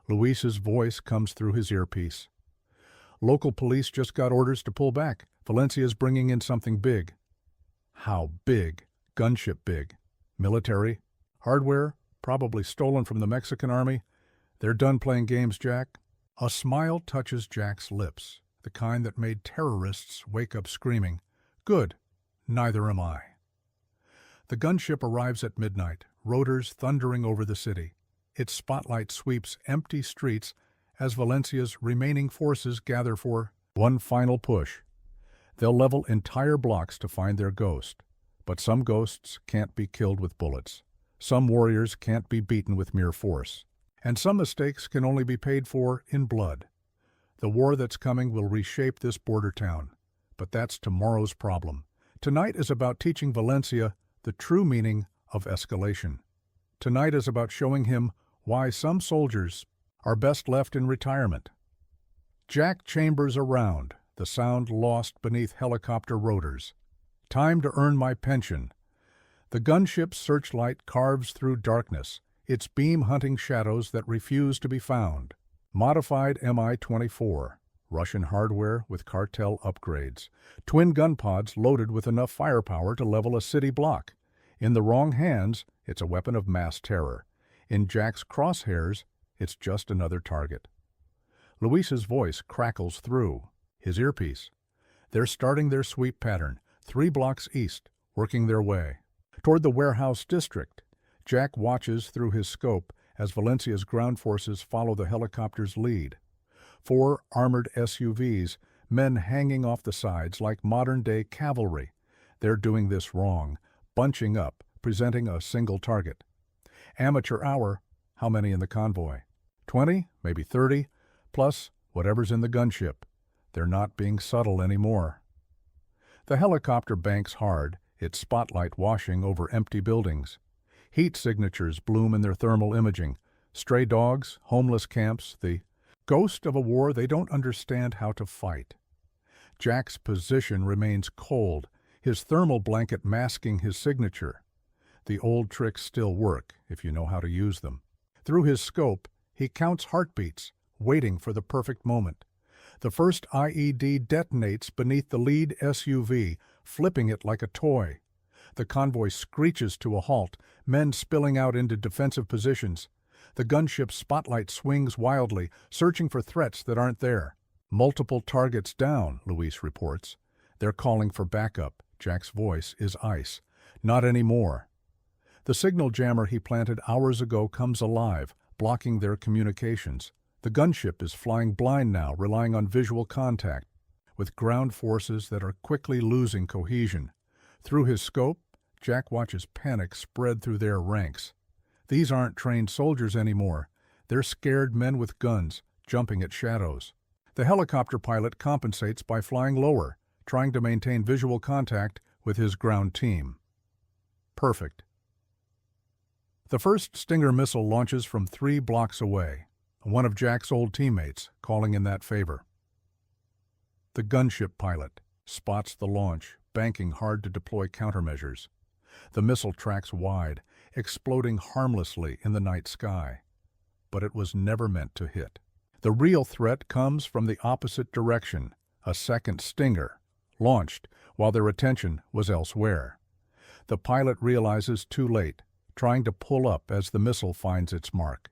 Luis's voice comes through his earpiece. "Local police just got orders to pull back. Valencia's bringing in something big." "How big?" "Gunship big. Military. Hardware, probably stolen from the Mexican army. They're done playing games, Jack." A smile touches Jack's lips, the kind that made terrorists wake up screaming. "Good. Neither am I." The gunship arrives at midnight, rotors thundering over the city. Its spotlight sweeps empty streets as Valencia's remaining forces gather for one final push. They'll level entire blocks to find their ghost. But some ghosts can't be killed with bullets. Some warriors can't be beaten with mere force. And some mistakes can only be paid for in blood. The war that's coming will reshape this border town. But that's tomorrow's problem. Tonight is about teaching Valencia the true meaning of escalation. Tonight is about showing him why some soldiers are best left in retirement. Jack chambers around, the sound lost beneath helicopter rotors. Time to earn my pension. The gunship's searchlight carves through darkness, its beam hunting shadows that refuse to be found. Modified Mi-24, Russian hardware with cartel upgrades. Twin gun pods loaded with enough firepower to level a city block. In the wrong hands, it's a weapon of mass terror. In Jack's crosshairs, it's just another target. Luis's voice crackles through his earpiece. They're starting their sweep pattern, 3 blocks east, working their way toward the warehouse district. Jack watches through his scope as Valencia's ground forces follow the helicopter's lead. 4 armored SUVs, men hanging off the sides like modern-day cavalry. They're doing this wrong, bunching up, presenting a single target. Amateur hour, How many in the convoy? 20, maybe 30, plus whatever's in the gunship. They're not being subtle anymore. The helicopter banks hard, its spotlight washing over empty buildings. Heat signatures bloom in their thermal imaging. Stray dogs, homeless camps, the ghost of a war they don't understand how to fight. Jack's position remains cold, his thermal blanket masking his signature. The old tricks still work, if you know how to use them. Through his scope, he counts heartbeats, waiting for the perfect moment. The first IED detonates beneath the lead SUV, flipping it like a toy. The convoy screeches to a halt, men spilling out into defensive positions. The gunship's spotlight swings wildly, searching for threats that aren't there. Multiple targets down, Luis reports. They're calling for backup. Jack's voice is ice. Not anymore. The signal jammer he planted hours ago comes alive, blocking their communications. The gunship is flying blind now, relying on visual contact, with ground forces that are quickly losing cohesion. Through his scope, Jack watches panic spread through their ranks. These aren't trained soldiers anymore. They're scared men with guns, jumping at shadows. The helicopter pilot compensates by flying lower, trying to maintain visual contact with his ground team. Perfect. The first Stinger missile launches from 3 blocks away, one of Jack's old teammates calling in that favor. The gunship pilot spots the launch, banking hard to deploy countermeasures. The missile tracks wide, exploding harmlessly in the night sky. But it was never meant to hit. The real threat comes from the opposite direction, a second Stinger, launched while their attention was elsewhere. The pilot realizes too late, trying to pull up as the missile finds its mark.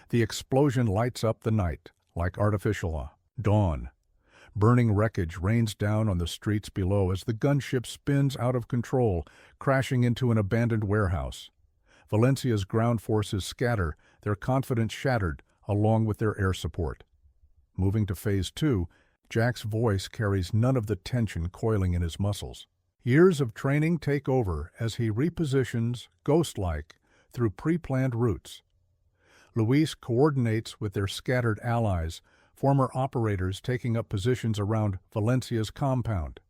The explosion lights up the night, like artificial dawn. Burning wreckage rains down on the streets below as the gunship spins out of control, crashing into an abandoned warehouse. Valencia's ground forces scatter, their confidence shattered, along with their air support. Moving to Phase 2, Jack's voice carries none of the tension coiling in his muscles. Years of training take over as he repositions, ghost-like, through pre-planned routes. Luis coordinates with their scattered allies, former operators taking up positions around Valencia's compound.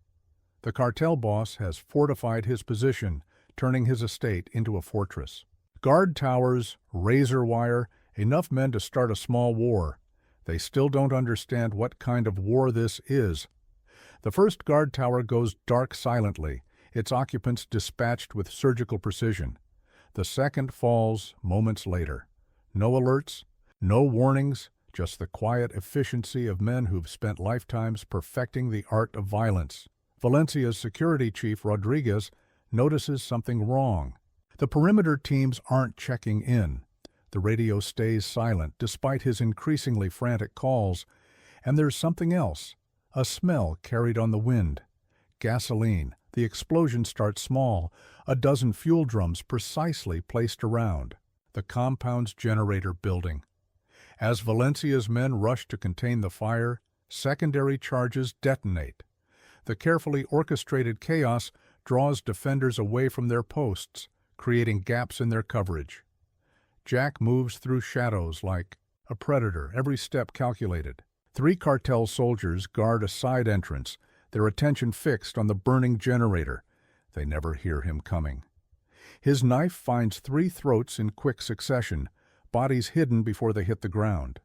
The cartel boss has fortified his position, turning his estate into a fortress. Guard towers, razor wire, enough men to start a small war. They still don't understand what kind of war this is. The first guard tower goes dark silently, its occupants dispatched with surgical precision. The second falls moments later. No alerts, no warnings, just the quiet efficiency of men who've spent lifetimes perfecting the art of violence. Valencia's security chief, Rodriguez, notices something wrong. The perimeter teams aren't checking in. The radio stays silent despite his increasingly frantic calls. And there's something else. A smell carried on the wind. Gasoline. The explosion starts small, a dozen fuel drums precisely placed around. The compound's generator building. As Valencia's men rush to contain the fire, secondary charges detonate. The carefully orchestrated chaos draws defenders away from their posts, creating gaps in their coverage. Jack moves through shadows like a predator, every step calculated. 3 cartel soldiers guard a side entrance, their attention fixed on the burning generator. They never hear him coming. His knife finds 3 throats in quick succession, bodies hidden before they hit the ground.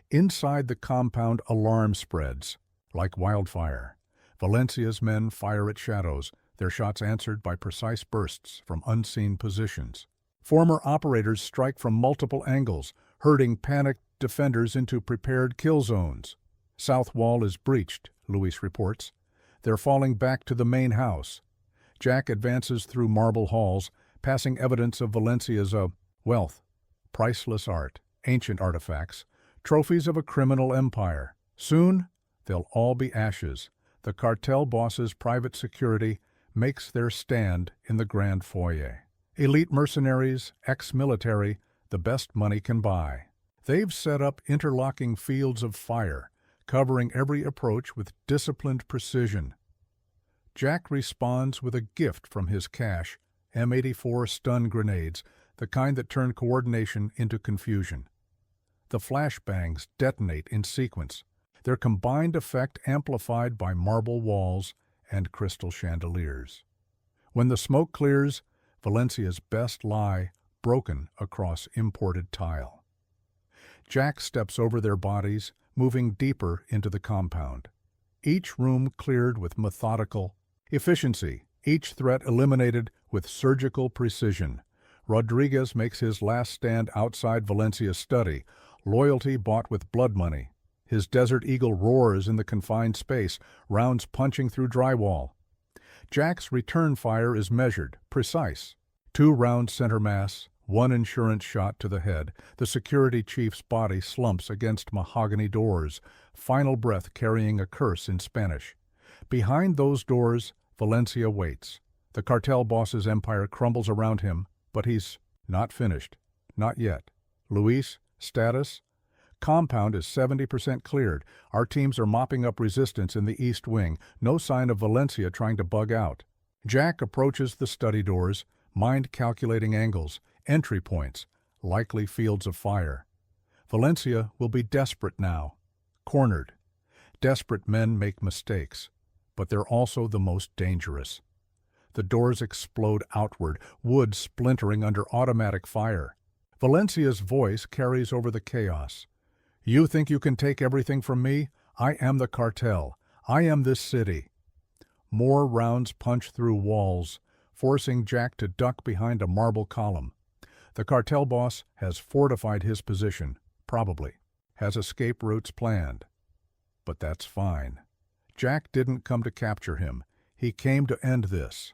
Inside the compound, alarm spreads, like wildfire. Valencia's men fire at shadows, their shots answered by precise bursts from unseen positions. Former operators strike from multiple angles, herding panicked defenders into prepared kill zones. South wall is breached, Luis reports. They're falling back to the main house. Jack advances through marble halls, passing evidence of Valencia's wealth. Priceless art, ancient artifacts, trophies of a criminal empire. Soon, they'll all be ashes. The cartel boss's private security makes their stand in the grand foyer. Elite mercenaries, ex-military, the best money can buy. They've set up interlocking fields of fire, covering every approach with disciplined precision. Jack responds with a gift from his cache, M84 stun grenades, the kind that turn coordination into confusion. The flashbangs detonate in sequence, their combined effect amplified by marble walls and crystal chandeliers. When the smoke clears, Valencia's best lie broken across imported tile. Jack steps over their bodies, moving deeper into the compound. Each room cleared with methodical efficiency, each threat eliminated with surgical precision. Rodriguez makes his last stand outside Valencia's study, loyalty bought with blood money. His Desert Eagle roars in the confined space, rounds punching through drywall. Jack's return fire is measured, precise. 2 rounds center mass, 1 insurance shot to the head. The security chief's body slumps against mahogany doors, final breath carrying a curse in Spanish. Behind those doors, Valencia waits. The cartel boss's empire crumbles around him, but he's not finished. Not yet. Luis, status? Compound is 70% cleared. Our teams are mopping up resistance in the east wing. No sign of Valencia trying to bug out. Jack approaches the study doors, mind calculating angles, entry points, likely fields of fire. Valencia will be desperate now. Cornered. Desperate men make mistakes, but they're also the most dangerous. The doors explode outward, wood splintering under automatic fire. Valencia's voice carries over the chaos. You think you can take everything from me? I am the cartel. I am this city. More rounds punch through walls, forcing Jack to duck behind a marble column. The cartel boss has fortified his position, probably, has escape routes planned. But that's fine. Jack didn't come to capture him. He came to end this.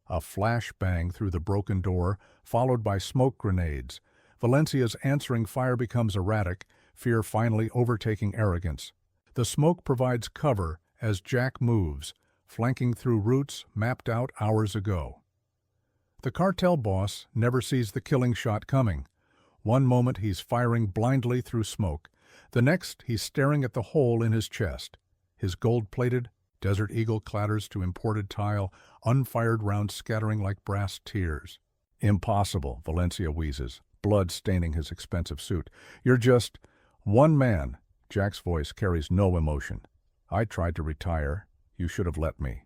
A flashbang through the broken door, followed by smoke grenades. Valencia's answering fire becomes erratic, fear finally overtaking arrogance. The smoke provides cover as Jack moves, flanking through routes mapped out hours ago. The cartel boss never sees the killing shot coming. One moment he's firing blindly through smoke. The next he's staring at the hole in his chest. His gold-plated Desert Eagle clatters to imported tile, unfired rounds scattering like brass tears. Impossible, Valencia wheezes, blood staining his expensive suit. You're just one man. Jack's voice carries no emotion. I tried to retire. You should have let me.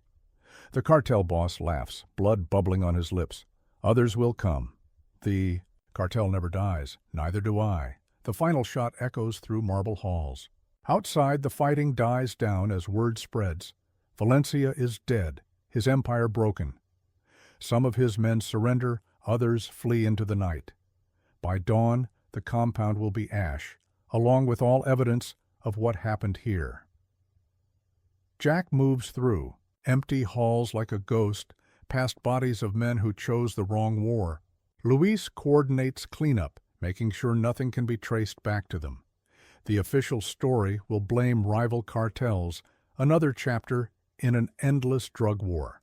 The cartel boss laughs, blood bubbling on his lips. Others will come. The cartel never dies. Neither do I. The final shot echoes through marble halls. Outside, the fighting dies down as word spreads. Valencia is dead, his empire broken. Some of his men surrender, others flee into the night. By dawn, the compound will be ash, along with all evidence of what happened here. Jack moves through, empty halls like a ghost, past bodies of men who chose the wrong war. Luis coordinates cleanup, making sure nothing can be traced back to them. The official story will blame rival cartels, another chapter in an endless drug war.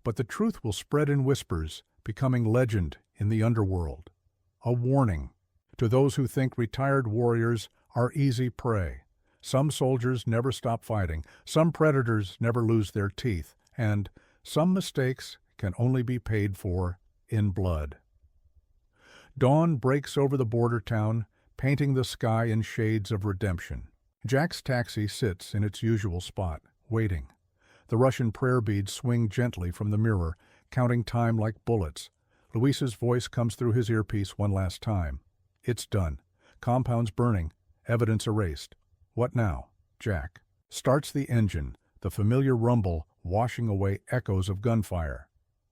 But the truth will spread in whispers, becoming legend in the underworld. A warning to those who think retired warriors are easy prey. Some soldiers never stop fighting, some predators never lose their teeth, and some mistakes can only be paid for in blood. Dawn breaks over the border town, painting the sky in shades of redemption. Jack's taxi sits in its usual spot, waiting. The Russian prayer beads swing gently from the mirror, counting time like bullets. Luis's voice comes through his earpiece one last time. It's done. Compound's burning. Evidence erased. What now? Jack starts the engine, the familiar rumble washing away echoes of gunfire.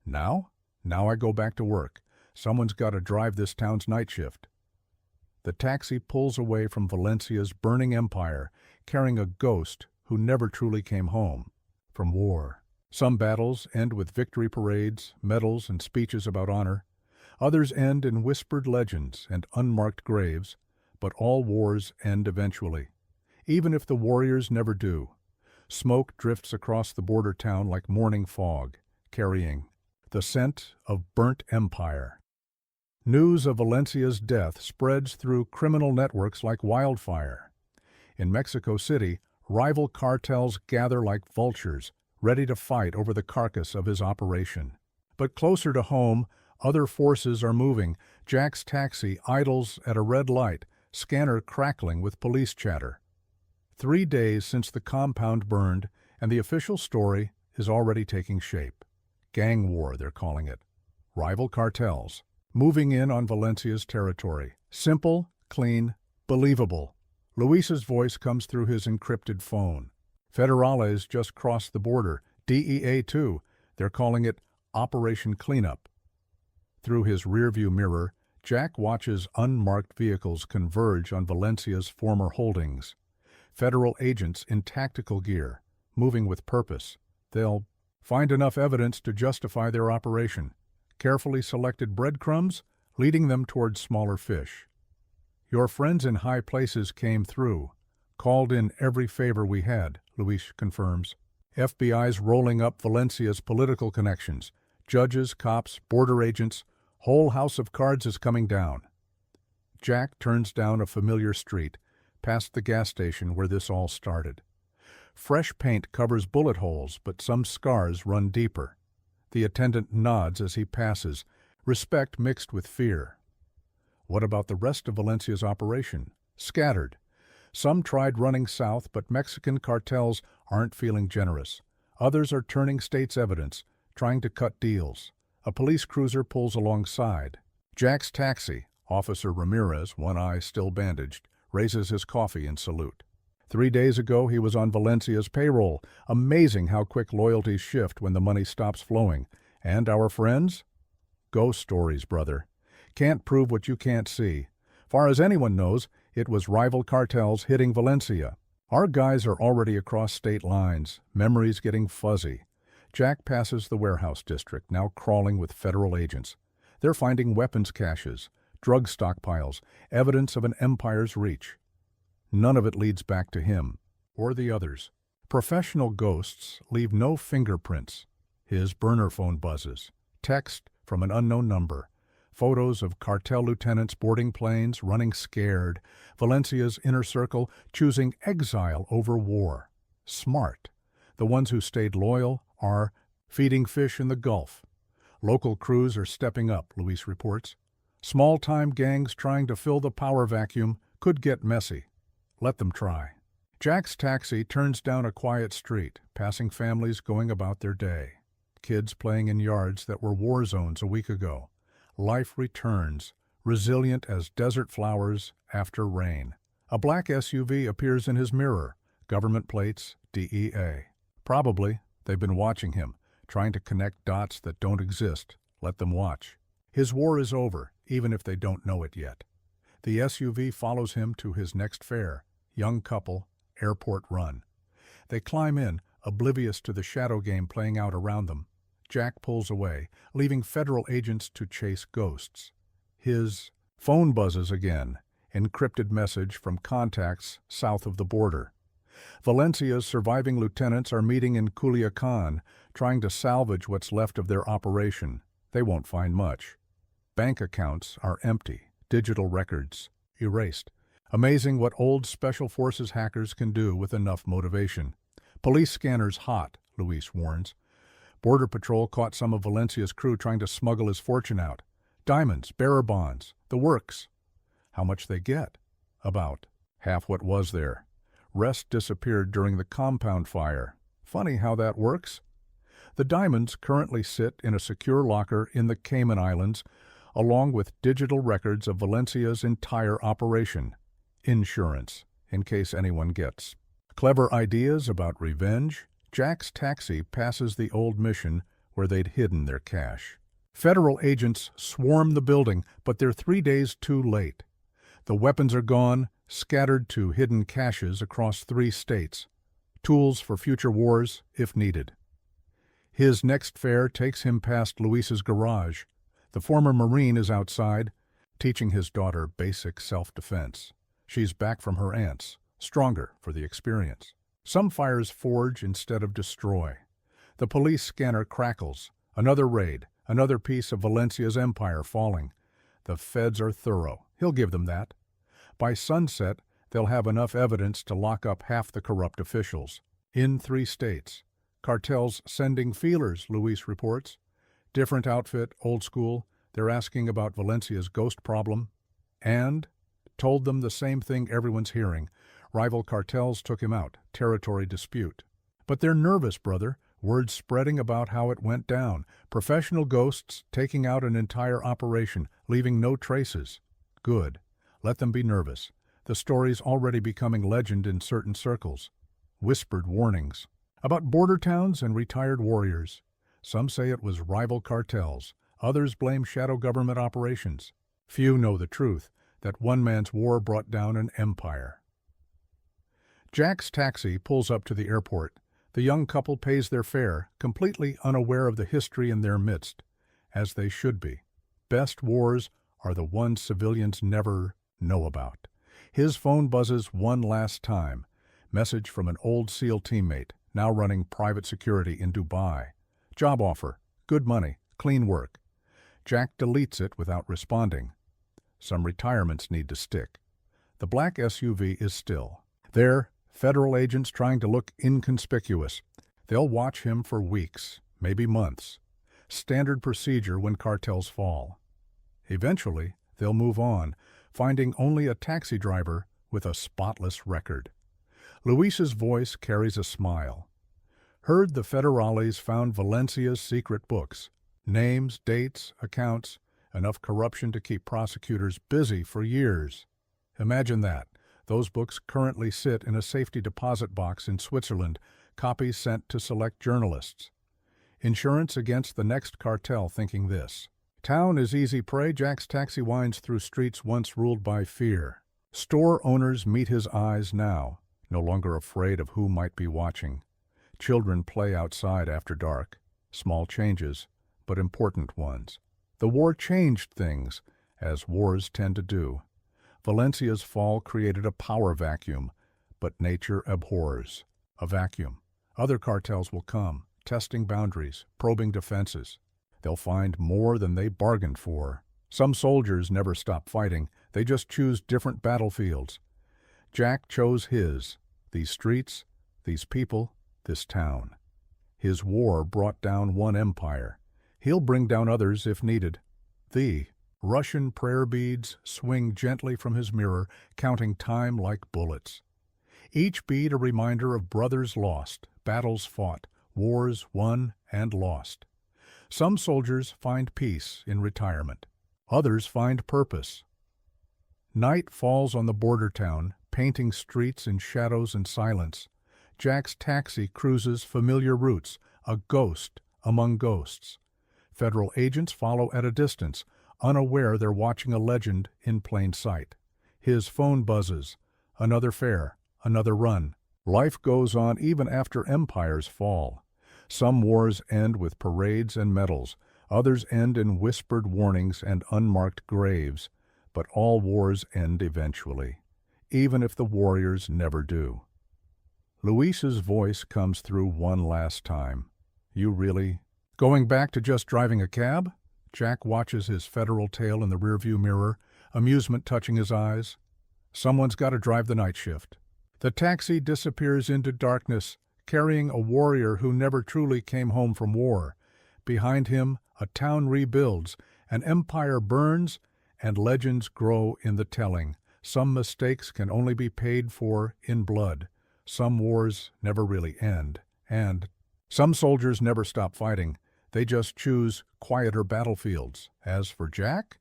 Now? Now I go back to work. Someone's got to drive this town's night shift. The taxi pulls away from Valencia's burning empire, carrying a ghost who never truly came home from war. Some battles end with victory parades, medals, and speeches about honor. Others end in whispered legends and unmarked graves, but all wars end eventually, even if the warriors never do. Smoke drifts across the border town like morning fog, carrying the scent of burnt empire. News of Valencia's death spreads through criminal networks like wildfire. In Mexico City, rival cartels gather like vultures, ready to fight over the carcass of his operation. But closer to home, Other forces are moving. Jack's taxi idles at a red light, scanner crackling with police chatter. 3 days since the compound burned, and the official story is already taking shape. Gang war, they're calling it. Rival cartels, moving in on Valencia's territory. Simple, clean, believable. Luis's voice comes through his encrypted phone. Federales just crossed the border. DEA too. They're calling it Operation Cleanup. Through his rearview mirror, Jack watches unmarked vehicles converge on Valencia's former holdings. Federal agents in tactical gear, moving with purpose. They'll find enough evidence to justify their operation. Carefully selected breadcrumbs, leading them toward smaller fish. Your friends in high places came through. Called in every favor we had, Luis confirms. FBI's rolling up Valencia's political connections. Judges, cops, border agents. Whole house of cards is coming down. Jack turns down a familiar street, past the gas station where this all started. Fresh paint covers bullet holes, but some scars run deeper. The attendant nods as he passes, respect mixed with fear. What about the rest of Valencia's operation? Scattered. Some tried running south, but Mexican cartels aren't feeling generous. Others are turning state's evidence, trying to cut deals. A police cruiser pulls alongside. Jack's taxi, Officer Ramirez, one eye still bandaged, raises his coffee in salute. 3 days ago, he was on Valencia's payroll. Amazing how quick loyalties shift when the money stops flowing. And our friends? Ghost stories, brother. Can't prove what you can't see. Far as anyone knows, it was rival cartels hitting Valencia. Our guys are already across state lines, memories getting fuzzy. Jack passes the warehouse district, now crawling with federal agents. They're finding weapons caches, drug stockpiles, evidence of an empire's reach. None of it leads back to him, or the others. Professional ghosts leave no fingerprints. His burner phone buzzes. Text from an unknown number. Photos of cartel lieutenants boarding planes, running scared. Valencia's inner circle choosing exile over war. Smart. The ones who stayed loyal are feeding fish in the Gulf. Local crews are stepping up, Luis reports. Small-time gangs trying to fill the power vacuum could get messy. Let them try. Jack's taxi turns down a quiet street, passing families going about their day. Kids playing in yards that were war zones a week ago. Life returns, resilient as desert flowers after rain. A black SUV appears in his mirror. Government plates, DEA. Probably they've been watching him, trying to connect dots that don't exist. Let them watch. His war is over, even if they don't know it yet. The SUV follows him to his next fare. Young couple, airport run. They climb in, oblivious to the shadow game playing out around them. Jack pulls away, leaving federal agents to chase ghosts. His phone buzzes again, encrypted message from contacts south of the border. Valencia's surviving lieutenants are meeting in Culiacan, trying to salvage what's left of their operation. They won't find much. Bank accounts are empty, digital records erased. Amazing what old Special Forces hackers can do with enough motivation. Police scanners hot, Luis warns. Border Patrol caught some of Valencia's crew trying to smuggle his fortune out. Diamonds, bearer bonds, the works. How much they get? About half what was there. Rest disappeared during the compound fire. Funny how that works. The diamonds currently sit in a secure locker in the Cayman Islands, along with digital records of Valencia's entire operation. Insurance, in case anyone gets. Clever ideas about revenge. Jack's taxi passes the old mission where they'd hidden their cash. Federal agents swarm the building, but they're 3 days too late. The weapons are gone, scattered to hidden caches across 3 states. Tools for future wars, if needed. His next fare takes him past Luis's garage. The former Marine is outside, teaching his daughter basic self-defense. She's back from her aunt's, stronger for the experience. Some fires forge instead of destroy. The police scanner crackles. Another raid, another piece of Valencia's empire falling. The feds are thorough. He'll give them that. By sunset, they'll have enough evidence to lock up half the corrupt officials. In 3 states. Cartels sending feelers, Luis reports. Different outfit, old school. They're asking about Valencia's ghost problem and told them the same thing everyone's hearing. Rival cartels took him out, territory dispute. But they're nervous, brother. Word spreading about how it went down. Professional ghosts taking out an entire operation, leaving no traces. Good. Let them be nervous. The story's already becoming legend in certain circles. Whispered warnings about border towns and retired warriors. Some say it was rival cartels. Others blame shadow government operations. Few know the truth, that one man's war brought down an empire. Jack's taxi pulls up to the airport. The young couple pays their fare, completely unaware of the history in their midst, as they should be. Best wars are the ones civilians never know about. His phone buzzes one last time. Message from an old SEAL teammate, now running private security in Dubai. Job offer, good money, clean work. Jack deletes it without responding. Some retirements need to stick. The black SUV is still. There, federal agents trying to look inconspicuous. They'll watch him for weeks, maybe months. Standard procedure when cartels fall. Eventually, they'll move on, finding only a taxi driver with a spotless record. Luis's voice carries a smile. Heard the federales found Valencia's secret books. Names, dates, accounts, enough corruption to keep prosecutors busy for years. Imagine that. Those books currently sit in a safety deposit box in Switzerland, copies sent to select journalists. Insurance against the next cartel thinking this. Town is easy prey. Jack's taxi winds through streets once ruled by fear. Store owners meet his eyes now, no longer afraid of who might be watching. Children play outside after dark. Small changes, but important ones. The war changed things, as wars tend to do. Valencia's fall created a power vacuum, but nature abhors a vacuum. Other cartels will come, testing boundaries, probing defenses. They'll find more than they bargained for. Some soldiers never stop fighting, they just choose different battlefields. Jack chose his, these streets, these people, this town. His war brought down one empire. He'll bring down others if needed. The Russian prayer beads swing gently from his mirror, counting time like bullets. Each bead a reminder of brothers lost, battles fought, wars won and lost. Some soldiers find peace in retirement. Others find purpose. Night falls on the border town, painting streets in shadows and silence. Jack's taxi cruises familiar routes, a ghost among ghosts. Federal agents follow at a distance, unaware they're watching a legend in plain sight. His phone buzzes. Another fare, another run. Life goes on even after empires fall. Some wars end with parades and medals. Others end in whispered warnings and unmarked graves. But all wars end eventually, even if the warriors never do. Luis's voice comes through one last time. You really? Going back to just driving a cab? Jack watches his federal tail in the rearview mirror, amusement touching his eyes. Someone's got to drive the night shift. The taxi disappears into darkness, carrying a warrior who never truly came home from war. Behind him, a town rebuilds, an empire burns, and legends grow in the telling. Some mistakes can only be paid for in blood. Some wars never really end, and some soldiers never stop fighting. They just choose quieter battlefields. As for Jack,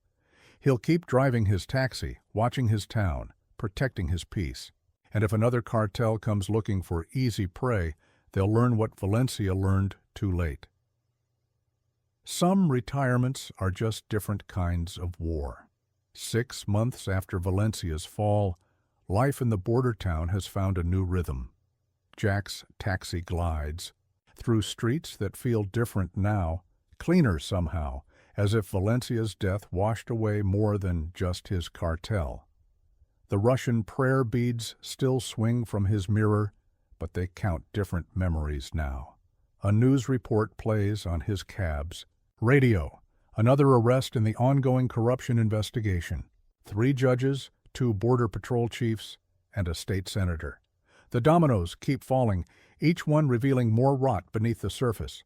he'll keep driving his taxi, watching his town, protecting his peace. And if another cartel comes looking for easy prey, they'll learn what Valencia learned too late. Some retirements are just different kinds of war. 6 months after Valencia's fall, life in the border town has found a new rhythm. Jack's taxi glides through streets that feel different now, cleaner somehow, as if Valencia's death washed away more than just his cartel. The Russian prayer beads still swing from his mirror, but they count different memories now. A news report plays on his cabs. Radio, another arrest in the ongoing corruption investigation. 3 judges, 2 border patrol chiefs, and a state senator. The dominoes keep falling, each one revealing more rot beneath the surface.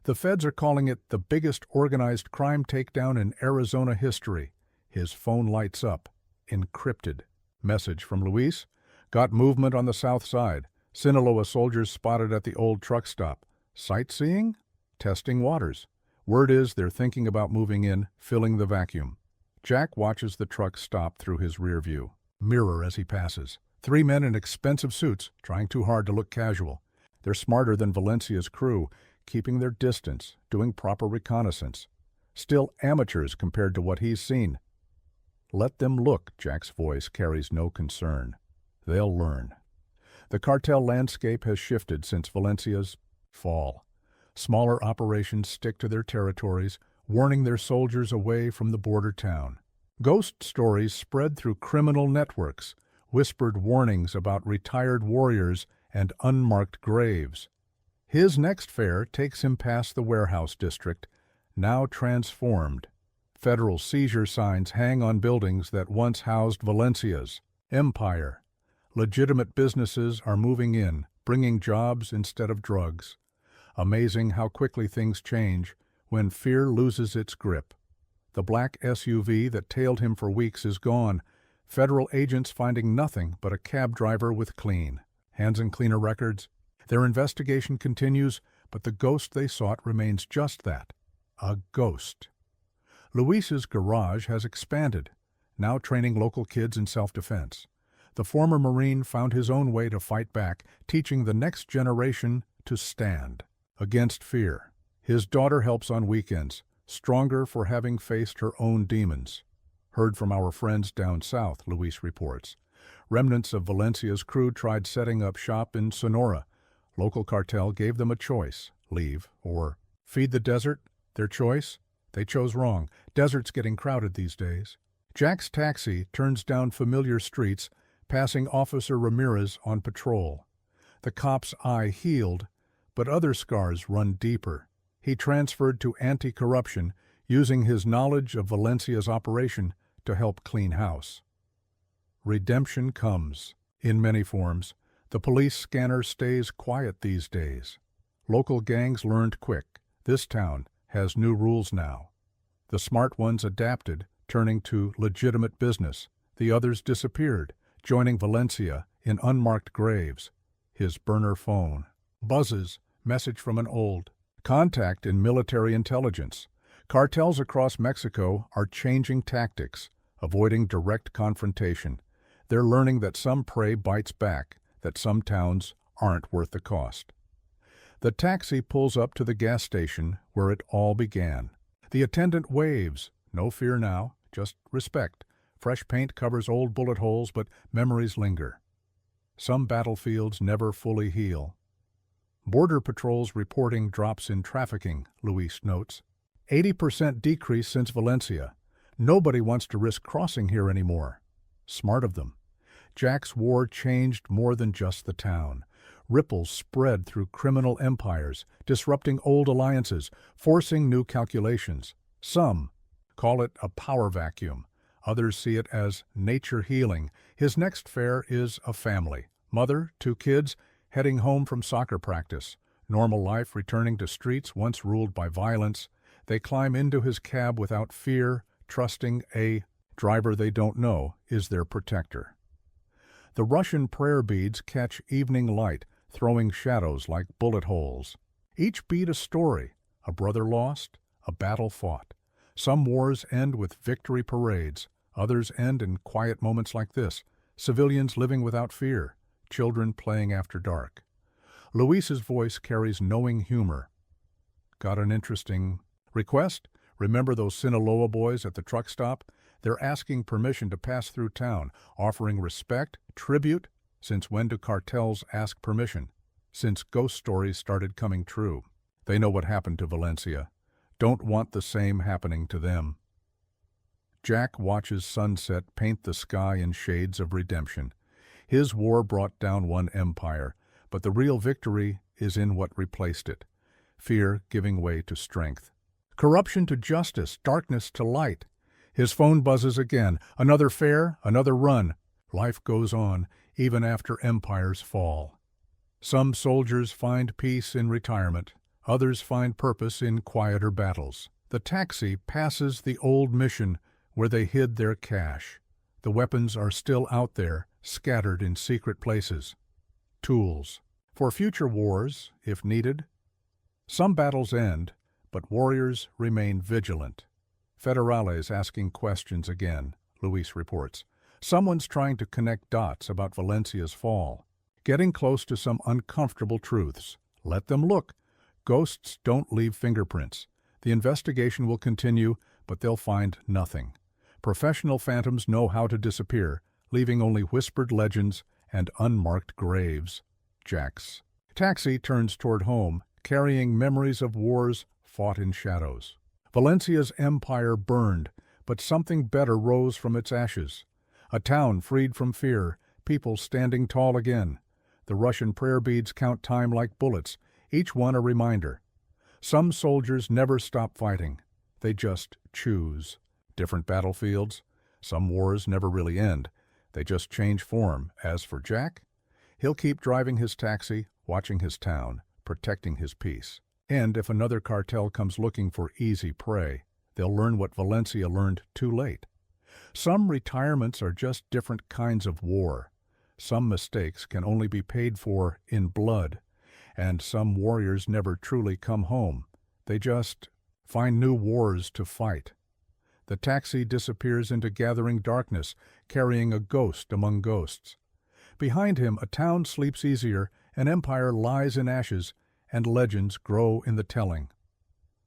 The feds are calling it the biggest organized crime takedown in Arizona history. His phone lights up. Encrypted. Message from Luis. Got movement on the south side. Sinaloa soldiers spotted at the old truck stop. Sightseeing? Testing waters. Word is they're thinking about moving in, filling the vacuum. Jack watches the truck stop through his rear view mirror as he passes. 3 men in expensive suits, trying too hard to look casual. They're smarter than Valencia's crew, keeping their distance, doing proper reconnaissance. Still amateurs compared to what he's seen. Let them look, Jack's voice carries no concern. They'll learn. The cartel landscape has shifted since Valencia's fall. Smaller operations stick to their territories, warning their soldiers away from the border town. Ghost stories spread through criminal networks, whispered warnings about retired warriors and unmarked graves. His next fare takes him past the warehouse district, now transformed. Federal seizure signs hang on buildings that once housed Valencia's empire. Legitimate businesses are moving in, bringing jobs instead of drugs. Amazing how quickly things change when fear loses its grip. The black SUV that tailed him for weeks is gone, federal agents finding nothing but a cab driver with clean hands and cleaner records. Their investigation continues, but the ghost they sought remains just that, a ghost. Luis's garage has expanded, now training local kids in self-defense. The former Marine found his own way to fight back, teaching the next generation to stand against fear. His daughter helps on weekends, stronger for having faced her own demons. Heard from our friends down south, Luis reports. Remnants of Valencia's crew tried setting up shop in Sonora. Local cartel gave them a choice, leave or feed the desert. Their choice? They chose wrong. Desert's getting crowded these days. Jack's taxi turns down familiar streets, passing Officer Ramirez on patrol. The cop's eye healed, but other scars run deeper. He transferred to anti-corruption, using his knowledge of Valencia's operation to help clean house. Redemption comes, in many forms. The police scanner stays quiet these days. Local gangs learned quick. This town has new rules now. The smart ones adapted, turning to legitimate business. The others disappeared, joining Valencia in unmarked graves. His burner phone buzzes, message from an old contact in military intelligence. Cartels across Mexico are changing tactics, avoiding direct confrontation. They're learning that some prey bites back, that some towns aren't worth the cost. The taxi pulls up to the gas station where it all began. The attendant waves. No fear now, just respect. Fresh paint covers old bullet holes, but memories linger. Some battlefields never fully heal. Border patrols reporting drops in trafficking, Luis notes. 80% decrease since Valencia. Nobody wants to risk crossing here anymore. Smart of them. Jack's war changed more than just the town. Ripples spread through criminal empires, disrupting old alliances, forcing new calculations. Some call it a power vacuum. Others see it as nature healing. His next fare is a family. Mother, 2 kids, heading home from soccer practice. Normal life returning to streets once ruled by violence. They climb into his cab without fear, trusting a driver they don't know is their protector. The Russian prayer beads catch evening light, throwing shadows like bullet holes. Each bead a story, a brother lost, a battle fought. Some wars end with victory parades, others end in quiet moments like this, civilians living without fear, children playing after dark. Luis's voice carries knowing humor. Got an interesting request? Remember those Sinaloa boys at the truck stop? They're asking permission to pass through town, offering respect, tribute. Since when do cartels ask permission? Since ghost stories started coming true. They know what happened to Valencia. Don't want the same happening to them. Jack watches sunset paint the sky in shades of redemption. His war brought down one empire, but the real victory is in what replaced it. Fear giving way to strength. Corruption to justice, darkness to light. His phone buzzes again. Another fare, another run. Life goes on, even after empires fall. Some soldiers find peace in retirement. Others find purpose in quieter battles. The taxi passes the old mission where they hid their cash. The weapons are still out there, scattered in secret places. Tools. For future wars, if needed. Some battles end, but warriors remain vigilant. Federales asking questions again, Luis reports. Someone's trying to connect dots about Valencia's fall. Getting close to some uncomfortable truths. Let them look. Ghosts don't leave fingerprints. The investigation will continue, but they'll find nothing. Professional phantoms know how to disappear, leaving only whispered legends and unmarked graves. Jack's taxi turns toward home, carrying memories of wars fought in shadows. Valencia's empire burned, but something better rose from its ashes. A town freed from fear, people standing tall again. The Russian prayer beads count time like bullets, each one a reminder. Some soldiers never stop fighting. They just choose. Different battlefields. Some wars never really end. They just change form. As for Jack, he'll keep driving his taxi, watching his town, protecting his peace. And if another cartel comes looking for easy prey, they'll learn what Valencia learned too late. Some retirements are just different kinds of war. Some mistakes can only be paid for in blood, and some warriors never truly come home. They just find new wars to fight. The taxi disappears into gathering darkness, carrying a ghost among ghosts. Behind him, a town sleeps easier, an empire lies in ashes, and legends grow in the telling.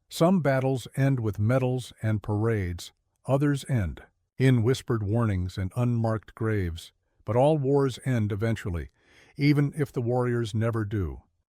Some battles end with medals and parades, others end in whispered warnings and unmarked graves. But all wars end eventually, even if the warriors never do.